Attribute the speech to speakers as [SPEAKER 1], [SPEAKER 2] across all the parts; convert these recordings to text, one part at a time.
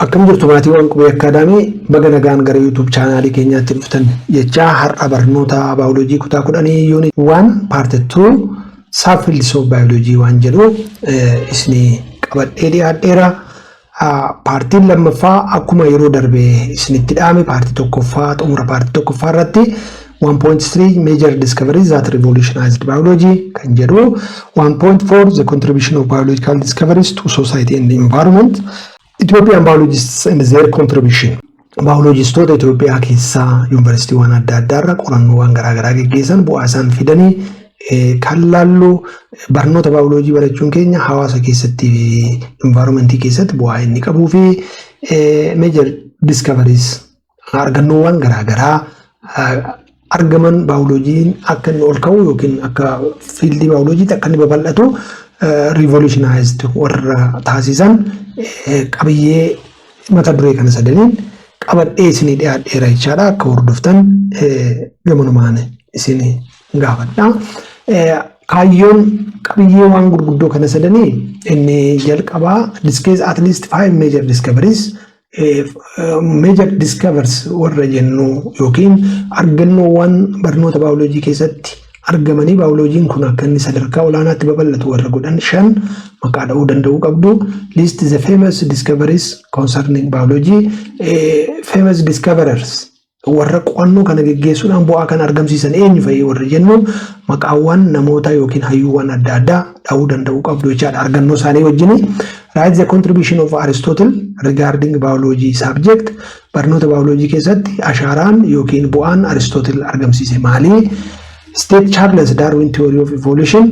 [SPEAKER 1] Akkam jirtu maatii waan qubee akkaadaamii baga nagaan gara YouTube chaanaalii keenyaatti dhuftan jecha har'a barnoota baayoloojii kutaa 10 unit 1 part 2 subfields of biology waan jedhu isni qabadhee dhiyaadheera. Paartiin lammaffaa akkuma yeroo darbee isinitti dhaame paartii tokkoffaa xumura paartii tokkoffaa irratti 1.3 major discoveries that revolutionized biology kan jedhu 1.4 the contribution of biological discoveries to society and the environment. Ethiopian biologists and their contribution. Biologistoota Itoophiyaa keessaa yuunivarsiitiiwwan adda addaarra qorannoowwan garaagaraa gaggeessan bu'aa isaan fidanii kan laallu barnoota bioloojii barachuun keenya hawaasa keessatti environmentii keessatti bu'aa inni qabuu fi major discoveries argannoowwan garaagaraa argaman bioloojiin akka inni ol ka'u yookiin akka fiildii bioloojiitti akka inni babal'atu revolutionized warra taasisan qabiyyee mata duree kana sadaniin qabadhee isinii dhiyaadheera jechaadha. Akka hordoftan gamanumaan isinii gaafadha. Kaayyoon qabiyyee waan gurguddoo kana sadanii inni jalqabaa discuss at least 5 major discoveries. Major discoveries warra jennu yookiin argannoowwan barnoota bioloojii keessatti argamanii bioloojiin kun akka inni sadarkaa olaanaatti babal'atu warra godhan 5 maqaa dha'uu danda'uu qabdu. List the famous discoveries concerning biology. Famous discoverers warra qo'annoo kana gaggeessuudhaan bu'aa kan argamsiisan eenyu fa'i warra jennu maqaawwan namoota yookiin hayyuuwwan adda addaa dha'uu danda'uu qabdu jechaadha argannoo isaanii wajjin. Write the contribution of Aristotle regarding biology subject. Barnoota bioloojii keessatti ashaaraan yookiin bu'aan Aristotle argamsiise maali? State Charles Darwin theory of evolution.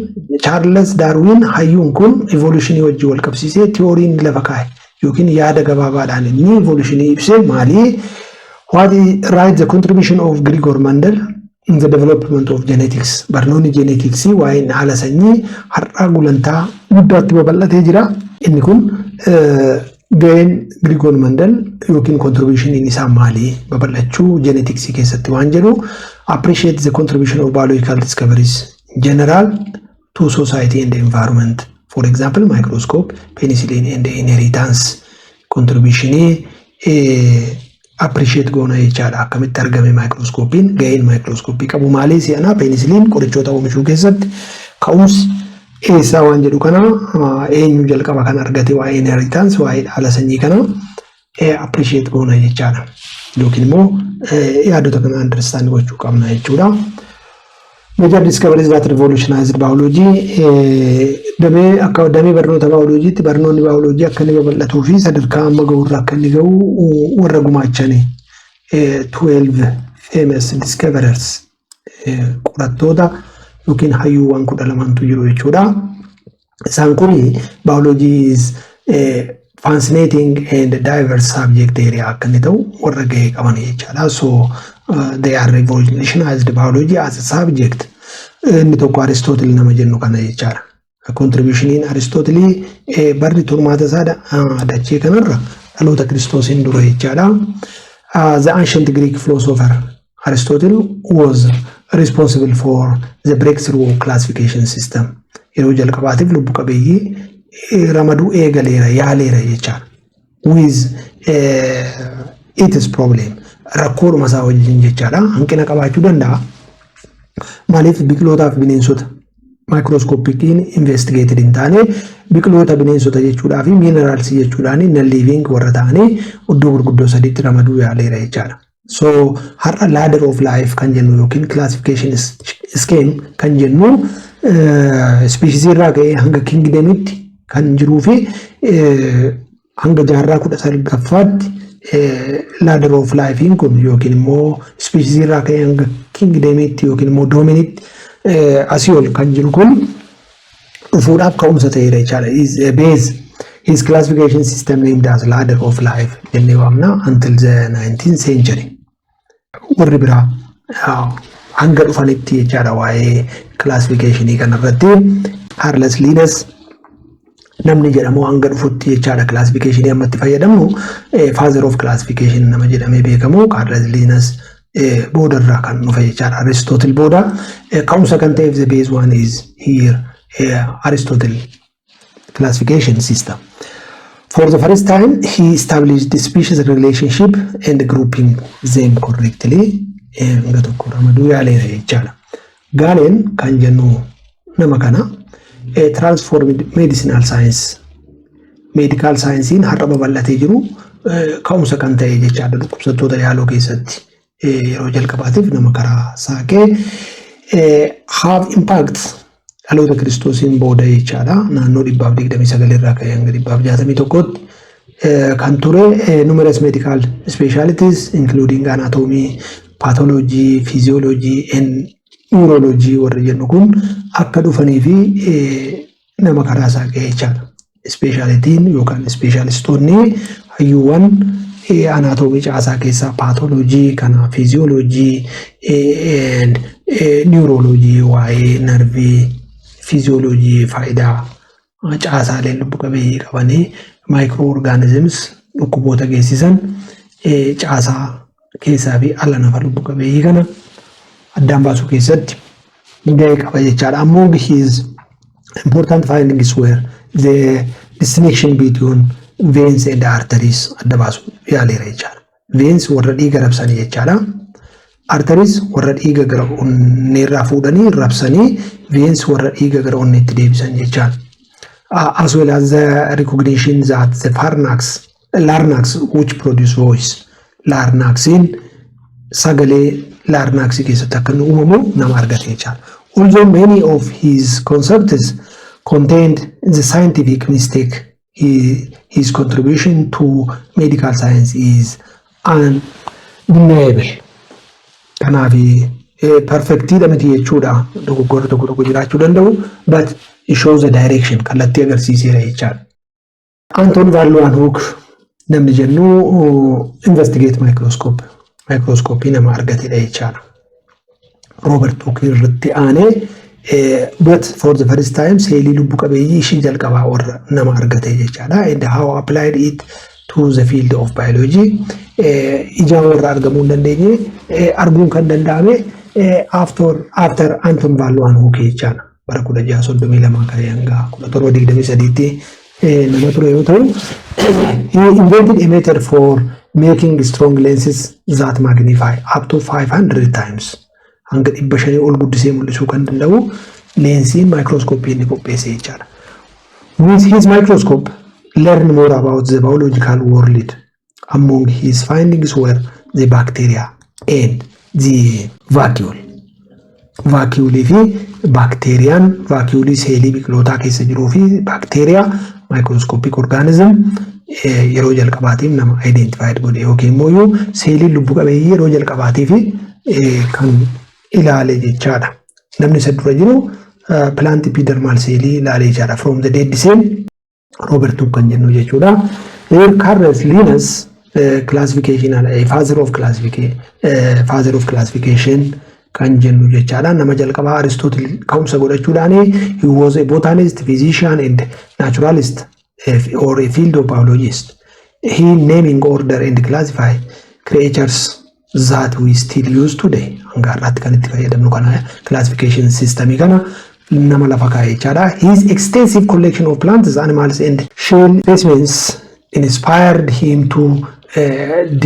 [SPEAKER 1] Charles Darwin hayyuun kun evolution wajjin wal qabsiisee theory lafa kaa'e yookiin yaada gabaabaadhaan inni evolution ibsee maali? What is write the contribution of Gregor Mendel in the development of genetics. Barnoonni genetics waa'ee haala sanyii har'a gulantaa guddaatti babal'atee jira. Inni kun ga'een Gregor Mendel yookiin contribution isaa maali babal'achuu genetics keessatti waan jedhu. Appreciate the contribution of biological discoveries in general to society and the environment. For example, microscope, penicillin and the inheritance contribution appreciate goona jechaadha. Akkamitti argame microscopein ga'een microscopii qabu maali si'anaa penicillin qorichoota oomishuu keessatti ka'umsi eessaa waan jedhu kana eenyu jalqaba kan argate waa'ee inheritance waa'ee dhaala sanyii kana appreciate goona jechaadha. Yookiin immoo yaadota kana understand gochuu qabna jechuudha. Major discoveries that revolutionized biology. Damee barnoota bioloojiitti barnoonni bioloojii akka inni babal'atuu fi sadarkaa amma ga'urra akka inni ga'u warra gumaachanii 12 famous discoverers qorattoota yookiin hayyuuwwan 12tu jiru jechuudha. Isaan kun biology is fascinating and diverse subject area akka inni ta'u warra ga'ee qaban jechaadha. So they are revolutionized biology as a subject. Inni tokko Aristotle nama jennu kana jechaadha. Contribution Aristotle barri turmaata isaa dachee kanarra dhaloota Kiristoosiin dura jechaadha. The ancient Greek philosopher Aristotle was responsible for the breakthrough classification system. Yeroo jalqabaatiif lubbu qabeeyyii ramaduu eegaleera yaaleera jechaadha. With its problem rakkoodhuma isaa wajjin jechaadha. Hanqina qabaachuu danda'a. Maaliif biqilootaaf bineensota microscopiin investigated hin taane biqiloota bineensota jechuudhaa fi minerals jechuudhaan non living warra ta'anii iddoo gurguddoo sadiitti ramaduu yaaleera jechaadha. So har'a ladder of life kan jennu yookiin classification scheme kan jennu species irraa ka'ee hanga kingdomitti kan jiruu fi hanga jaarraa 19ffaatti ladder of life kun yookiin immoo species irraa ka'ee hanga kingdomitti yookiin immoo dominitti asii ol kan jiru kun dhufuudhaaf ka'umsa ta'eera jechaadha. Is a base his classification system named as ladder of life jennee waamna until the 19th century. Warri biraa hanga dhufanitti jechaadha waa'ee classificationii kanarratti Charles Linus namni jedhamu hanga dhufutti jechaadha classificationii ammatti fayyadamnu father of classification nama jedhamee beekamu Charles Linus boodarraa kan dhufe jechaadha. Aristotle booda ka'umsa kan ta'eef the base one is here Aristotle classification system. For the first time, he established the species relationship and grouping them correctly. Galen kan jennu nama kana transformed medicinal science. Medical science in har'a babal'atee jiru ka'umsa kan ta'e jechaadha dhukkubsattoota yaaloo keessatti yeroo jalqabaatiif nama karaa saaqee have impact dhaloota kiristoosiin booda jechaadha naannoo 129 irraa ka'ee hanga 161 kan ture numerous medical specialties including anatomy, pathology, physiology and neurology warra jennu kun akka dhufanii fi nama karaa saaqee jechaadha. Specialitiin yookaan specialistoonni hayyuuwwan anatoomii caasaa keessaa pathology kana physiology and neurology waa'ee nervii physiology faayidaa caasaalee lubbu qabeeyyii qabanii microorganisms dhukkuboota geessisan caasaa keessaa fi ala nafa lubbu qabeeyyii kana addaan baasuu keessatti gahee qaba jechaadha. Among his important findings were the distinction between veins and arteries adda baasu yaaleera jechaadha. Veins warra dhiiga rabsanii jechaadha. Arteries warra dhiiga gara onneerraa fuudhanii rabsanii veins warra dhiiga gara onneetti deebisan jechaadha. As well as the recognition that the larynx which produce voice larynxin sagalee larynx keessatti akka uumamu nama argate jechaadha. Although many of his concepts contained the scientific mistake, his contribution to medical science is undeniable. Kanafi perfectly dhamiti jechuudha dogoggora tokko jiraachuu danda'u but it shows the direction kallattii agarsiiseera jechaadha. Anton van Leeuwenhoek namni jennu investigate microscope nama argatedha jechaadha. Robert Hooke irratti aanee but for the first time seelii lubbu qabeeyyii ishii jalqabaa warra nama argate jechaadha. And how applied it to the field of biology ijaan warra argamuu hin dandeenye arguun kan danda'ame after Anton van Leeuwenhoek jechaadha. Bara 1632 ka'ee hanga 1723tti nama ture yoo ta'u he invented a method for making strong lenses that magnify up to 500 times. Hanga 500 ol guddisee mul'isuu kan danda'u leensiin microscope inni qopheesse jechaadha. With his microscope, learn more about the biological world. Among his findings were the bacteria and the vacuole. Vacuole fi bacterian vacuole seelii biqilootaa keessa jiruu fi bacteria microscopic organism yeroo jalqabaatiif nama identified godhe yookiin immoo seelii lubbu qabeeyyii yeroo jalqabaatiif kan ilaale jechaadha. Namni isa dura jiru plant epidermal seelii ilaale jechaadha. From the dead cell Robert Hooke kan jennu jechuudha. Carl Linnaeus classification father of classification kan jennu jechaadha. Nama jalqabaa Aristotle ka'umsa godhachuudhaan he was a botanist, physician and naturalist or a field of biologist. He naming order and classify creatures that we still use today. Hangaarratti kan itti fayyadamnu kana classification system kana nama lafa kaa'ee jechaadha. His extensive collection of plants, animals and shell specimens inspired him to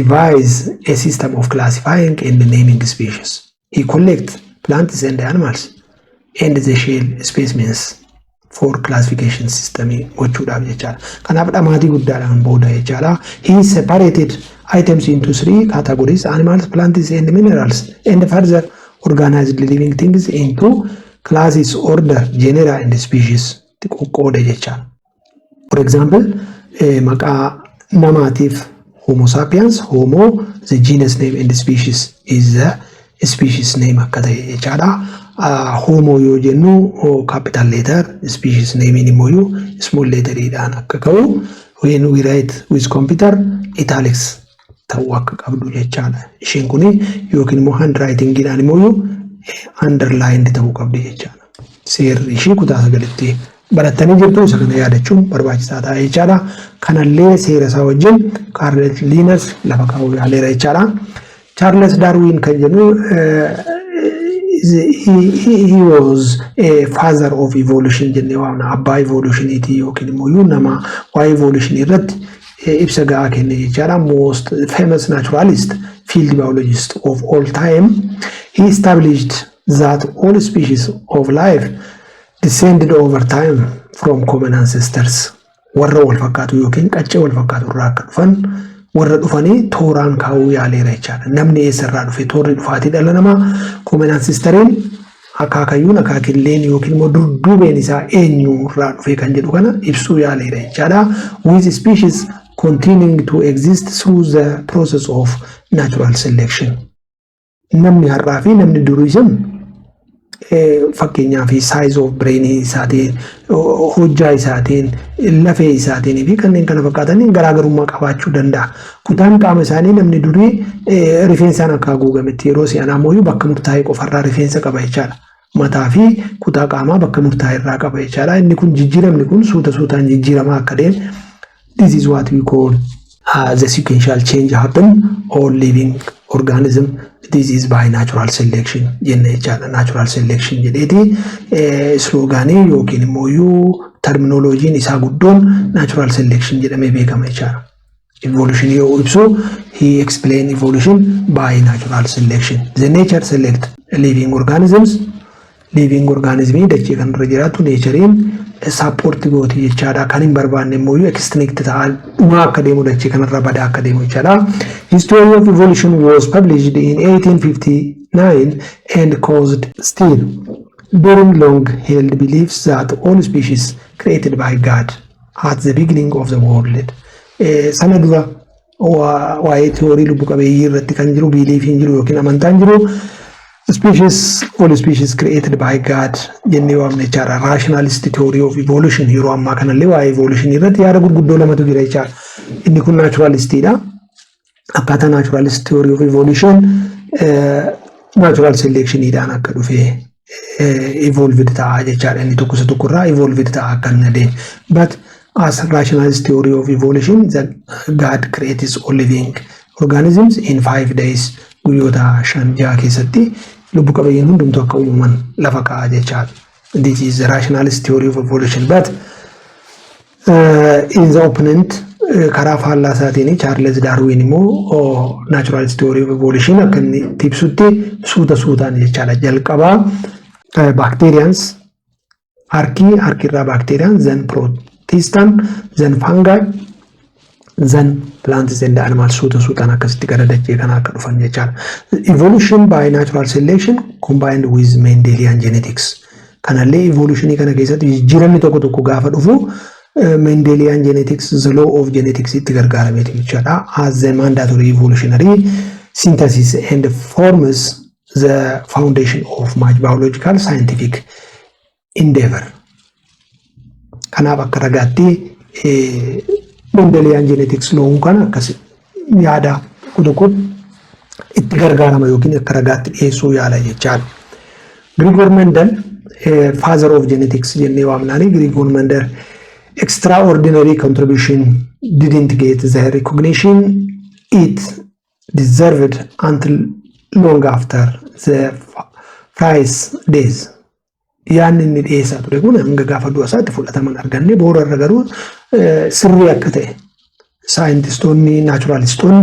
[SPEAKER 1] devise a system of classifying and naming species. He collects plants and animals and the shell specimens for classification system gochuudhaaf jechaadha. Kanaaf dhamaatii guddaadhaan booda jechaadha. He separated items into 3 categories: animals, plants and minerals, and further organized living things into classes, order, genera and species. Qoqqoode jechaadha. For example, maqaa namaatiif Homo sapiens, Homo, the genus name and species is the species name akka ta'e jechaadha. Homo yoo jennu capital letter, species name immoo small letteriidhaan akka ka'u, when we write with computer italics ta'uu akka qabdu jechaadha. Isheen kuni yookiin immoo handwritingidhaan immoo underlined ta'uu qabdi jechaadha. Seerri ishii kutaa 9tti barattanii jirtu isa kana yaadachuun barbaachisaa ta'a jechaadha. Kanallee seera isaa wajjin Carl Linnaeus lafa kaa'uu yaaleera jechaadha. Charles Darwin kan jennu he was a father of evolution jenne waamna abba evolution iti yokin immoo nama waa evolution irratti ibsa ga'a kenne jechaadha. Most famous naturalist field biologist of all time, he established that all species of life descended over time from common ancestors. Warra wal fakkaatu yookiin qaccee wal fakkaatu irraa akka dhufan warra dhufanii tooraan kaa'uu yaaleera jechaadha. Namni eessarraa dhufe toorri dhufaatii dhala namaa common ancestoriin akaakayyuun akaakilleen yookiin immoo dudduubeen isaa eenyu irraa dhufe kan jedhu kana ibsuu yaaleera jechaadha. With species continuing to exist through the process of natural selection. Namni har'aa fi namni durii sun fakkeenyaa fi size of brain isaatiin hojjaa isaatiin lafee isaatiin fi kanneen kana fakkaataniin garaagarummaa qabaachuu danda'a. Kutaan qaama isaanii namni durii rifeensaan akka haguugametti yeroo si'anaa mooyyuu bakka murtaa'e qofarraa rifeensa qaba jechaadha. Mataa fi kutaa qaamaa bakka murtaa'e irraa qaba jechaadha. Inni kun jijjiiramni kun suuta suutaan jijjiiramaa akka deemu. This is what we call the sequential change happen all living organism. This is by natural selection jenne jechaadha. Natural selection jedheeti slooganii yookiin immoo terminolojiin isaa guddoon natural selection jedhamee beekama jechaadha. Evolution yoo ibsu he explain evolution by natural selection. The nature select living organisms. Living organism dachee kan irra jiraatu naturein support gooti jechaadha. Kan hin barbaanne immoo extinct ta'an dhuma akka deemu dachee kan irra badaa akka deemu jechaadha. History of evolution was published in 1859 and caused still during long held beliefs that all species created by God at the beginning of the world. Sana dura waa'ee theory lubbu qabeeyyii irratti kan jiru belief hin jiru yookiin amantaan jiru. All species created by God jennee waamne jechaadha. Rationalist theory of evolution yeroo ammaa kanallee waa'ee evolution irratti yaada gurguddoo lamatu jira jechaadha. Inni kun naturalistidha. Akkaataa naturalist theory of evolution natural selection idhaan akka dhufee evolved ta'a jechaadha. Inni tokko isa tokkorraa evolved ta'a akka hin adeemne. But as rationalist theory of evolution, God creates all living organisms in 5 days. Guyyoota 5 keessatti lubbu qabeeyyiin hundumtuu akka uumaman lafa kaa'aa jechaadha. This is the rationalist theory of evolution. But in the opponent karaa faallaa isaatiin Charles Darwin immoo naturalist theory of evolution akka inni ibsutti suuta suutaan jechaadha. Jalqabaa bacterians harkirraa bacterian, then protista, then fungi, then plants and animals suuta suutaan akkasitti gara dachee kana akka dhufan jechaadha. Evolution by natural selection combined with Mendelian genetics. Kanallee evolutionii kana keessatti jijjiiramni tokko tokko gaafa dhufu Mendelian genetics, the law of genetics itti gargaarameeti jechaadha. As the mandatory evolutionary synthesis and forms the foundation of much biological scientific endeavor. Kanaaf akka ragaatti Mendelian genetics law kana akkas yaada tokko itti gargaarama yookiin akka ragaatti dhiyeessuu yaala jechaadha. Gregor Mendel father of genetics jennee waamnaani. Gregor Mendel extraordinary contribution didn't get the recognition it deserved until long after the Fry's days. Yaanni inni dhiyeessaa ture kun hanga gaafa du'a isaatti fudhataman arganne booda irra garuu sirrii akka ta'e saayintistoonni naachuraalistoonni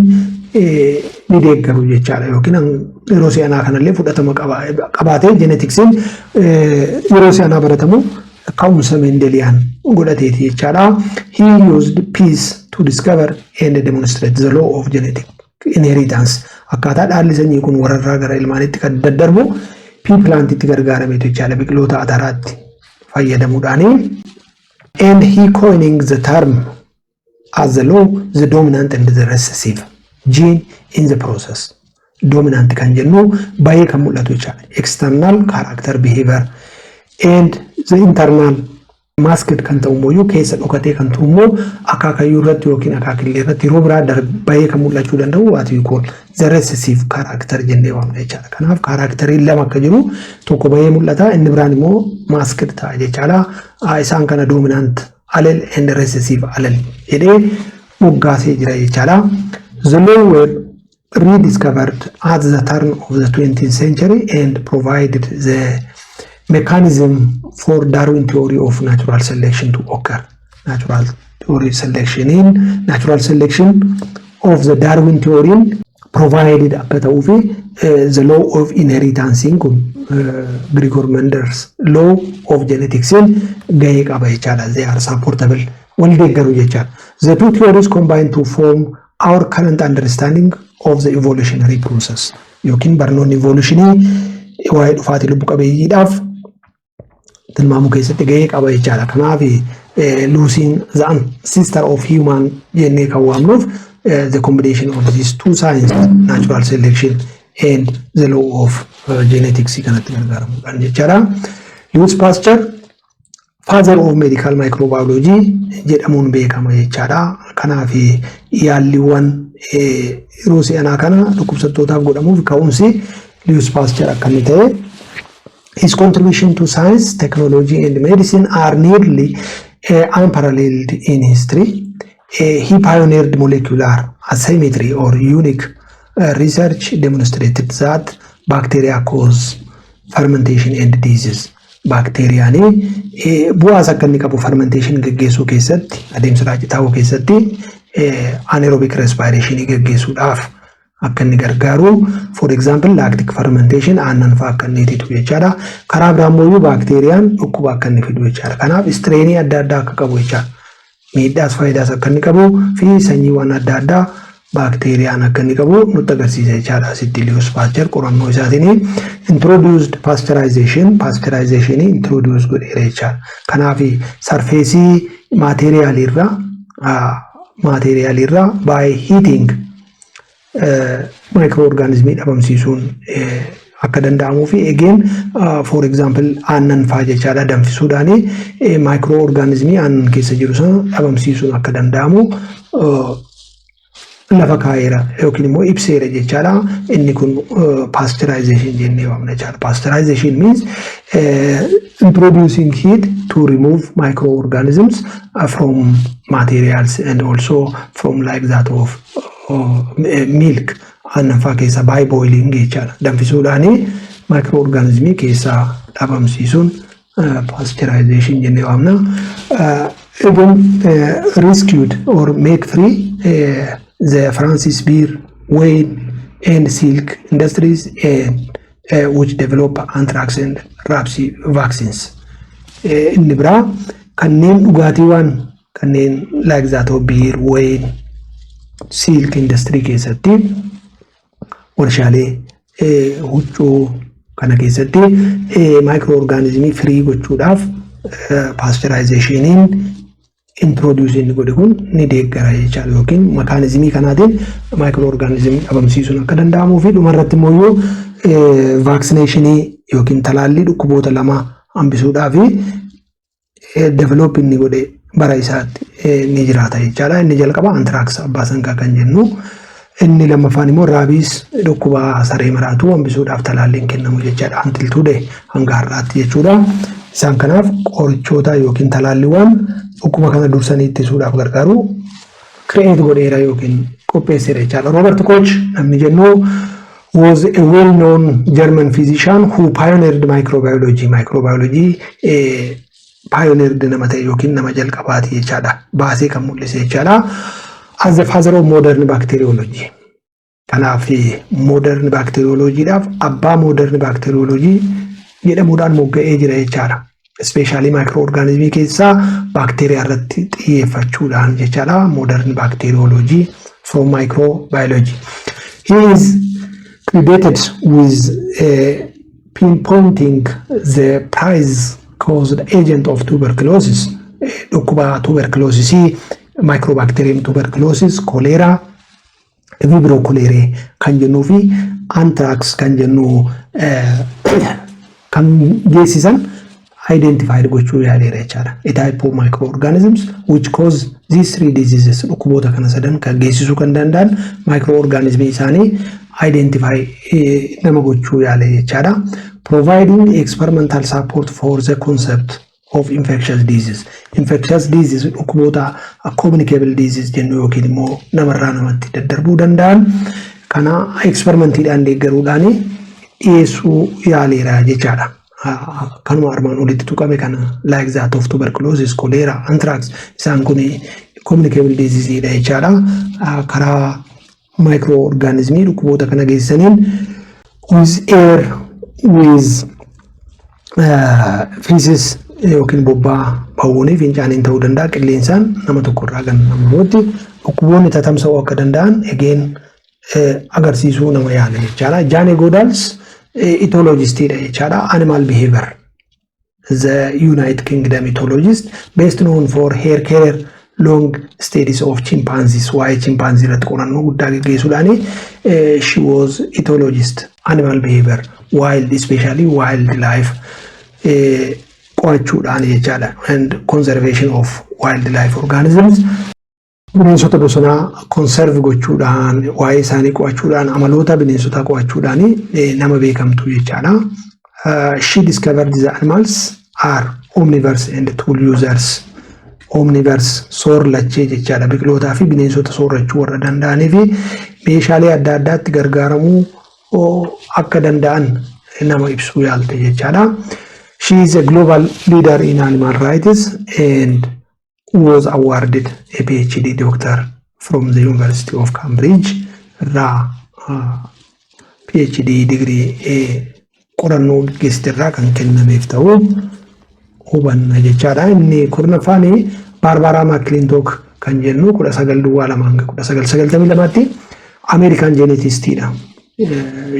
[SPEAKER 1] ni deeggaru jechaadha. Yookiin yeroo si'anaa kanallee fudhatama qabaatee jeenetiksiin yeroo si'anaa baratamu ka'umsa Mendelian godhateeti jechaadha. He used peace to discover and demonstrate the law of genetic inheritance. Akkaataa dhaalli sanyii kun warrarraa gara ilmaanitti kan daddarbu plant itti gargaarameetu jechaadha. Biqiloota ataraatti fayyadamuudhaani. And he coining the term as the law, the dominant and the recessive gene in the process. Dominant kan jennu baay'ee kan mul'atu jechaadha. External character behavior and the internal masked kan ta'u immoo keessa dhokatee kan ta'u immoo akaakayyuu irratti yookiin akaakillee irratti yeroo biraa baay'ee kan mul'achuu danda'u what we call the recessive character jennee waamna jechaadha. Kanaaf karaakteriin lama akka jiru tokko baay'ee mul'ata inni biraan immoo masked ta'a jechaadha. Isaan kana dominant allele and recessive allele jedhee moggaasee jira jechaadha. The law were rediscovered at the turn of the 20th century and provided the mechanism for Darwin theory of natural selection to occur. Natural selection of the Darwin theory provided the law of inheritance Gregor Mendel's law of genetics they are supportable. The two theories combine to form our current understanding of the evolutionary process. Yokin barnoon evolutionary waa'ee dhufaatii lubbu qabeeyyiidhaaf tilmaamuu keessatti gahee qaba jechaadha. Kanaaf Lucy'n the ancestor of human jennee kan waamnuuf the combination of these two sciences, natural selection and the law of genetics kanatti gargaaramuudhaan jechaadha. Louis Pasteur father of medical microbiology jedhamuun beekama jechaadha. Kanaaf yaalliiwwan yeroo si'anaa kana dhukkubsattootaaf godhamuuf ka'umsi Louis Pasteur akka inni ta'e. His contribution to science, technology and medicine are nearly unparalleled in history. He pioneered molecular asymmetry or unique research demonstrated that bacteria cause fermentation and disease. Bacteriaani bu'aas akka inni qabu fermentation geggeessuu keessatti adeemsa raajitaawuu keessatti anaerobic respiration geggeessuudhaaf akka inni gargaaru. For example, lactic fermentation aannan fa'aa akka inni itti jechaadha. Karaa biraamoo bacteriaan dhukkuba akka inni fidu jechaadha. Kanaaf strainii adda addaa akka qabu jechaadha. Miidhaas faayidaas akka inni qabu fi sanyiiwwan adda addaa bacteriaan akka inni qabu nutti agarsiisa jechaadha. Asitti Louis Pasteur qorannoo isaatiin introduced pasteurization introduce godheera jechaadha. Kanaaf sarfeesii materialirra by heating microorganismii dhabamsiisuun akka danda'amuu fi again for example aannan fa'aa jechaadha danfisuudhaan microorganismii aannan keessa jiru sana dhabamsiisuun akka danda'amu lafa kaa'eera yookiin immoo ibseera jechaadha. Inni kun pasteurization jennee waamna jechaadha. Pasteurization means introducing heat to remove microorganisms from materials and also from like that of milk aannan fa'aa keessa by boiling jechaadha. Danfisuudhaan microorganismii keessa dhabamsiisuun pasteurization jennee waamna. Even rescued or make free the Francis Beer, Wayne and silk industries which develop anthrax and rhapsody vaccines. Inni biraa kanneen dhugaatiiwwan kanneen like that of beer, Wayne, silk industry keessatti warshaalee huccuu kana keessatti microorganismii free gochuudhaaf pasteurizationiin introduce inni godhe kun ni deeggara jechaadha. Yookiin mekaanizimii kanaatiin microorganismii dhabamsiisuun akka danda'amuu fi dhumarratti immoo vaccinationii yookiin talaallii dhukkuboota lama hambisuudhaaf develop inni godhe bara isaatti ni jiraata jechaadha. Inni jalqaba anthrax abbaa sangaa kan jennu, inni lammaffaan immoo rabies dhukkuba saree maraatu hambisuudhaaf talaalliin kennamu jechaadha. Until today hanga har'aatti jechuudha. Isaan kanaaf qorichoota yookiin talaalliiwwan dhukkuba kana dursanii ittisuudhaaf gargaaru create godheera yookiin qopheesseera jechaadha. Robert Koch namni jennu was a well-known German physician who pioneered microbiology. Microbiology pioneered nama ta'e yookiin nama jalqabaati jechaadha. Baasee kan mul'ise jechaadha. As the father of modern bacteriology. Kanaaf modern bacteriologyidhaaf abbaa modern bacteriology jedhamuudhaan mogga'ee jira jechaadha. Especially microorganismii keessaa bacteria irratti xiyyeeffachuudhaan jechaadha. Modern bacteriology from microbiology. He is credited with pinpointing the prize caused agent of tuberculosis. Dhukkuba tuberculosis, Mycobacterium tuberculosis, cholera, vibrio cholerae kan jennuu fi anthrax kan jennu kan geessisan identified gochuu yaaleera jechaadha. A type of microorganisms which cause these three diseases dhukkuboota kana sadan kan geessisuu kan danda'an microorganismii isaanii identify nama gochuu yaale jechaadha. Providing experimental support for the concept of infectious disease. Infectious disease dhukkuboota communicable disease jennu yookiin immoo namarraa namatti daddarbuu danda'an kana eksperimentiidhaan deeggaruudhaan dhiyeessuu yaaleera jechaadha. Kanuma armaan olitti tuqame kana like that of tuberculosis, cholera, anthrax isaan kun communicable disease dha jechaadha. Karaa microorganismii dhukkuboota kana geessaniin with air, with feces yookiin bobbaa bawwanii fincaaniin ta'uu danda'a qilleensaan nama tokkorraa kan namooti dhukkuboonni tatamsa'uu akka danda'an again agarsiisuu nama yaala jechaadha. Jane Goodall ethologist dha jechaadha. Animal behavior, the United Kingdom ethologist best known for her care long studies of chimpanzees. Why chimpanzee irratti qorannoo guddaa geggeessuudhaan she was ethologist, animal behavior, wild, especially wildlife qo'achuudhaan jechaadha, and conservation of wildlife organisms. Bineensota bosonaa conserve gochuudhaan waa'ee isaanii qo'achuudhaan amaloota bineensota qo'achuudhaan nama beekamtu jechaadha. She discovered the animals are omnivores and tool users. Omnivores soorlachee jechaadha, biqilootaa fi bineensota soorrachuu warra danda'anii fi meeshaalee adda addaatti gargaaramuu akka danda'an nama ibsuu yaalte jechaadha. She is a global leader in animal rights and was awarded a PhD doctor from the University of Cambridge. PhD degree qorannoo gaggeessiterraa kan kennameef ta'uu hubanna jechaadha. Inni kurnaffaan Barbara McClintock kan jennu 1992 American genetistidha.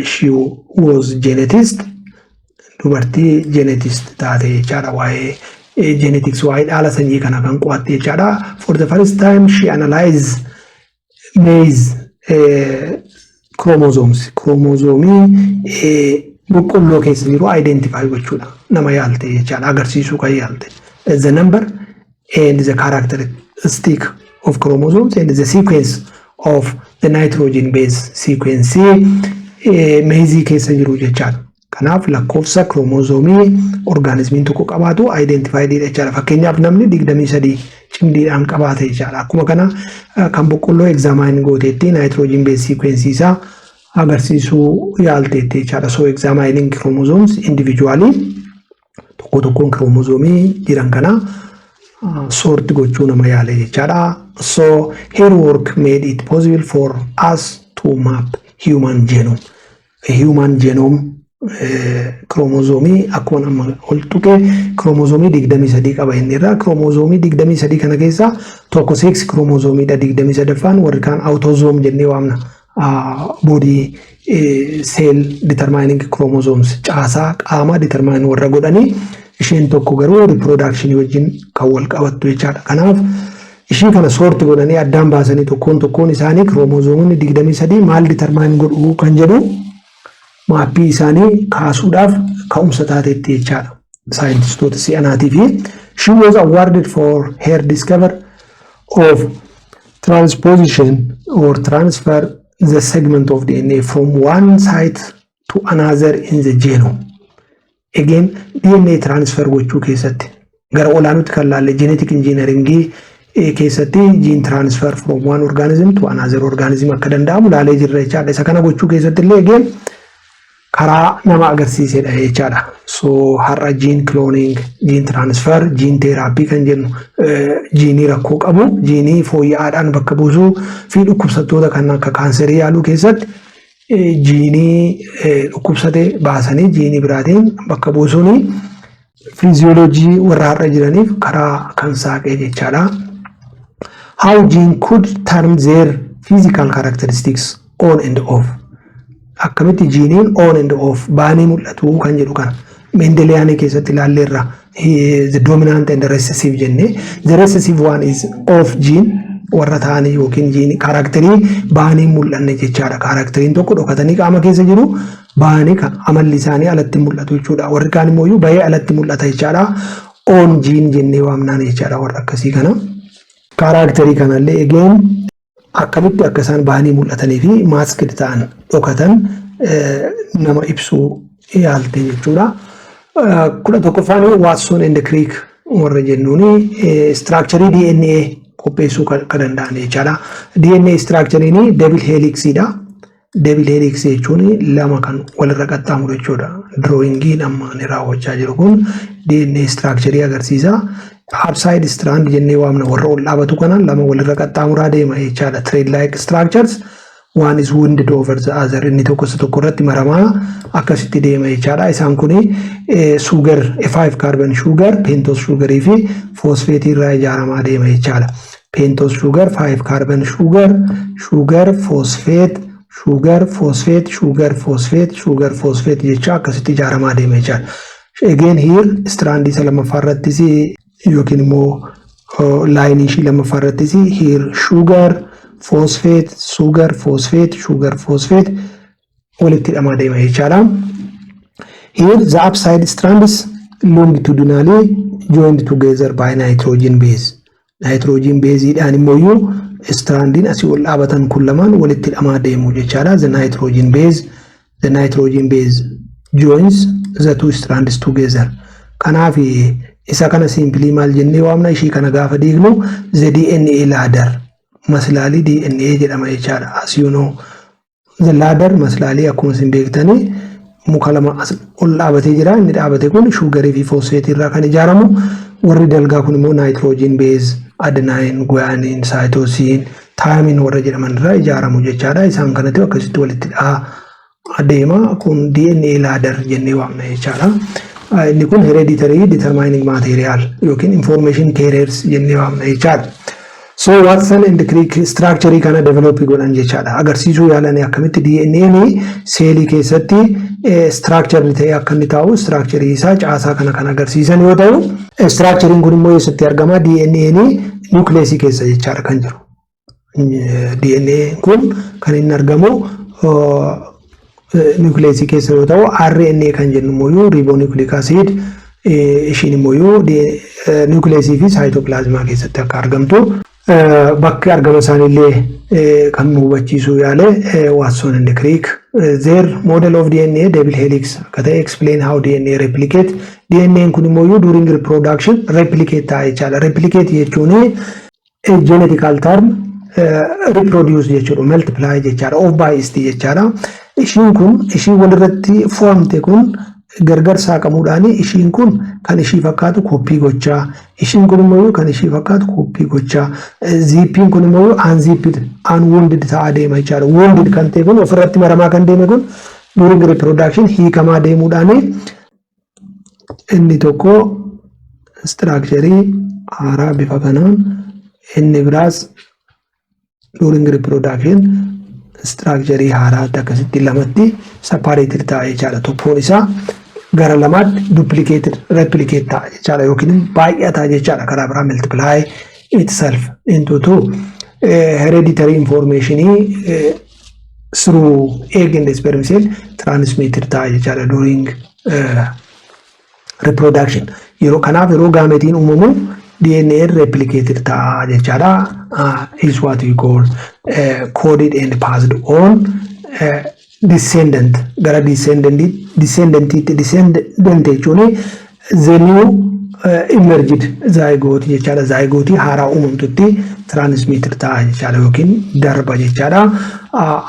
[SPEAKER 1] She was genetist, dubartii genetist taate jechaadha. Waa'ee genetics waa'ee dhaala sanyii kana kan qo'atte jechaadha. For the first time she analyzed maize chromosomes. Chromosoomii boqqolloo keessa jiru identify gochuudha nama yaalte jechaadha, agarsiisuu kan yaalte. The number and the characteristic of chromosomes and the sequence of the nitrogen base sequence maize keessa jiru jechaadha. Kanaaf lakkoofsa chromosoomii organismiin tokko qabaatu identified jechaadha. Fakkeenyaaf namni 23 cimdiidhaan qabaate jechaadha. Akkuma kana kan boqqolloo examine gooteetti nitrogen base sequence isaa agarsiisuu yaalteetti jechaadha. So examining chromosomes individually tokko tokkoon chromosoomii jiran kana sort gochuu nama yaale jechaadha. So her work made it possible for us to map human genome. A human genome chromosoomii akkuma amma ol tuqe chromosoomii 23 qaba inni irraa. Chromosoomii 23 kana keessa tokko sex chromosoomii 23ffaan warri kaan autosome jennee waamna. Body cell determining chromosomes caasaa qaama determine warra godhanii isheen tokko garuu reproduction wajjin kan wal qabattu jechaadha. Kanaaf ishii kana soorti godhanii addaan baasanii tokkoon isaanii chromosoomonni 23 maal determine godhu kan jedhu maappii isaanii kaasuudhaaf ka'umsa taateetti jechaadha saayintistoota si'anaatii fi she was awarded for her discovery of transposition or transfer the segment of DNA from one site to another in the genome. Again, DNA transfer gochuu keessatti gara olaanutti kan laalle genetic engineering keessatti gene transfer from one organism to another organism akka danda'amu laalee jirra jechaadha. Isa kana gochuu keessatti illee again karaa nama agarsiisedha jechaadha. So har'a gene cloning, gene transfer, gene therapy kan jennu gene rakkoo qabu gene fooyya'aadhaan bakka buusuu fi dhukkubsattoota kan akka kaanserii yaaluu keessatti gene dhukkubsate baasanii gene biraatiin bakka buusuun physiology warra har'a jiraniif karaa kan saaqee jechaadha. How gene could turn their physical characteristics on and off. Akkamitti geniin on and off baanii mul'atu kan jedhu kana Mendelian keessatti ilaalleerra the dominant and the recessive jenne. The recessive one is off gene warra ta'anii yookiin gene karakterii baanii mul'anne jechaadha. Karakteriin tokko dhokatanii qaama keessa jiru baanii kan amalli isaanii alatti mul'atu jechuudha. Warri kaan immoo bahee alatti mul'ata jechaadha. On gene jennee waamnaan jechaadha warra akkasii kana. Karakterii kanallee again akkamitti akka isaan baanii mul'atanii fi masked ta'an dhokatan nama ibsuu yaalte jechuudha. 11ffaan Watson and Crick warra jennuuni structure DNA qopheessuu kan danda'an jechaadha. DNA structure double helix dha. double helix jechuun lama kan walirra qaxxaamuru jechuudha. Drawingiin amma ni raawwachaa jiru kun DNA structure agarsiisa. Upside strand jennee waamna warra ol dhaabatu kana lama walirra qaxxaamuraa deema jechaadha. Thread like structures one is wounded over the other inni tokko irratti maramaa akkasitti deema jechaadha. Isaan kuni sugar 5 carbon sugar pentose sugar fi phosphate irraa ijaaramaa deema jechaadha. Pentose sugar 5 carbon sugar phosphate jecha akkasitti ijaaramaa deema jechaadha. Again here strand isa lammaffaa irrattis yookiin immoo line ishii lammaffaa irrattis here sugar phosphate walitti hidhamaa deema jechaadha. Here the upside strands longitudinally joined together by nitrogen base. Nitrogen base dhaan immoo strandin asii ol dhaabatan kun lamaan walitti hidhamaa deemu jechaadha. The nitrogen base joins the two strands together. Kanaaf isa kana simply maal jennee waamna ishii kana gaafa diignu the DNA ladder maslaalii DNA jedhama jechaadha. As you know the ladder maslaalii akkuma isin beektanii muka lama ol dhaabatee jira. Inni dhaabate kun sugarii fi phosphate irraa kan ijaaramu. Warri dalgaa kun immoo nitrogen base adenine guanine cytosine thymine warra jedhaman irraa ijaaramu jechaadha. Isaan kanatti akkasitti walitti adeema kun DNA ladder jennee waamna jechaadha. Inni kun hereditary determining material yookiin information carriers jennee waamna jechaadha. So Watson and Crick structure kana develop godhan jechaadha. Agarsiisuu yaalanii akkamitti DNA seelii keessatti structure ta'ee akka inni taa'u structure isaa caasaa kana kan agarsiisan yoo ta'u, structurein kun immoo eessatti argama? DNA nucleus keessa jechaadha kan jiru. DNA kun kan inni argamu nucleus keessa yoo ta'u, RNA kan jennu immoo ribonucleic acid ishiin immoo nucleus fi cytoplasma keessatti akka argamtu bakki argama isaaniillee kan nu hubachiisu yaale Watson and Crick. Their model of DNA double helix akka explain how DNA replicate. DNA kun immoo during reproduction replicate ta'a jechaadha. Replicate jechuun genetical term reproduce jechuudha, multiply jechaadha, of by ist jechaadha. Ishiin walirratti foomte kun gargar saaqamuudhaan ishiin kun kan ishii fakkaatu koppii gochaa, ishiin kun immoo kan ishii fakkaatu koppii gochaa, zippiin kun immoo unzipped unwounded ta'aa deema jechaadha. Wounded kan ta'e kun ofirratti maramaa kan deeme kun during reproduction hiikamaa deemuudhaan inni tokko structure haaraa bifa kanaan, inni biraas during reproduction structure haaraa akkasitti lamatti separated ta'a jechaadha. Tokkoon isaa gara lamaatti duplicated replicate ta'a jechaadha yookiin baay'ata jechaadha. Karaa biraa multiply itself into two. Hereditary information through egg and sperm cell transmitted ta'a jechaadha during reproduction. Yeroo kanaaf yeroo gaametiin uumamu DNA replicated ta'a jechaadha. Is what we call coded and passed on descendant gara descendant jechuun the new emerged zygote jechaadha. Zygote haaraa uumamtutti transmitted ta'a jechaadha yookiin darba jechaadha.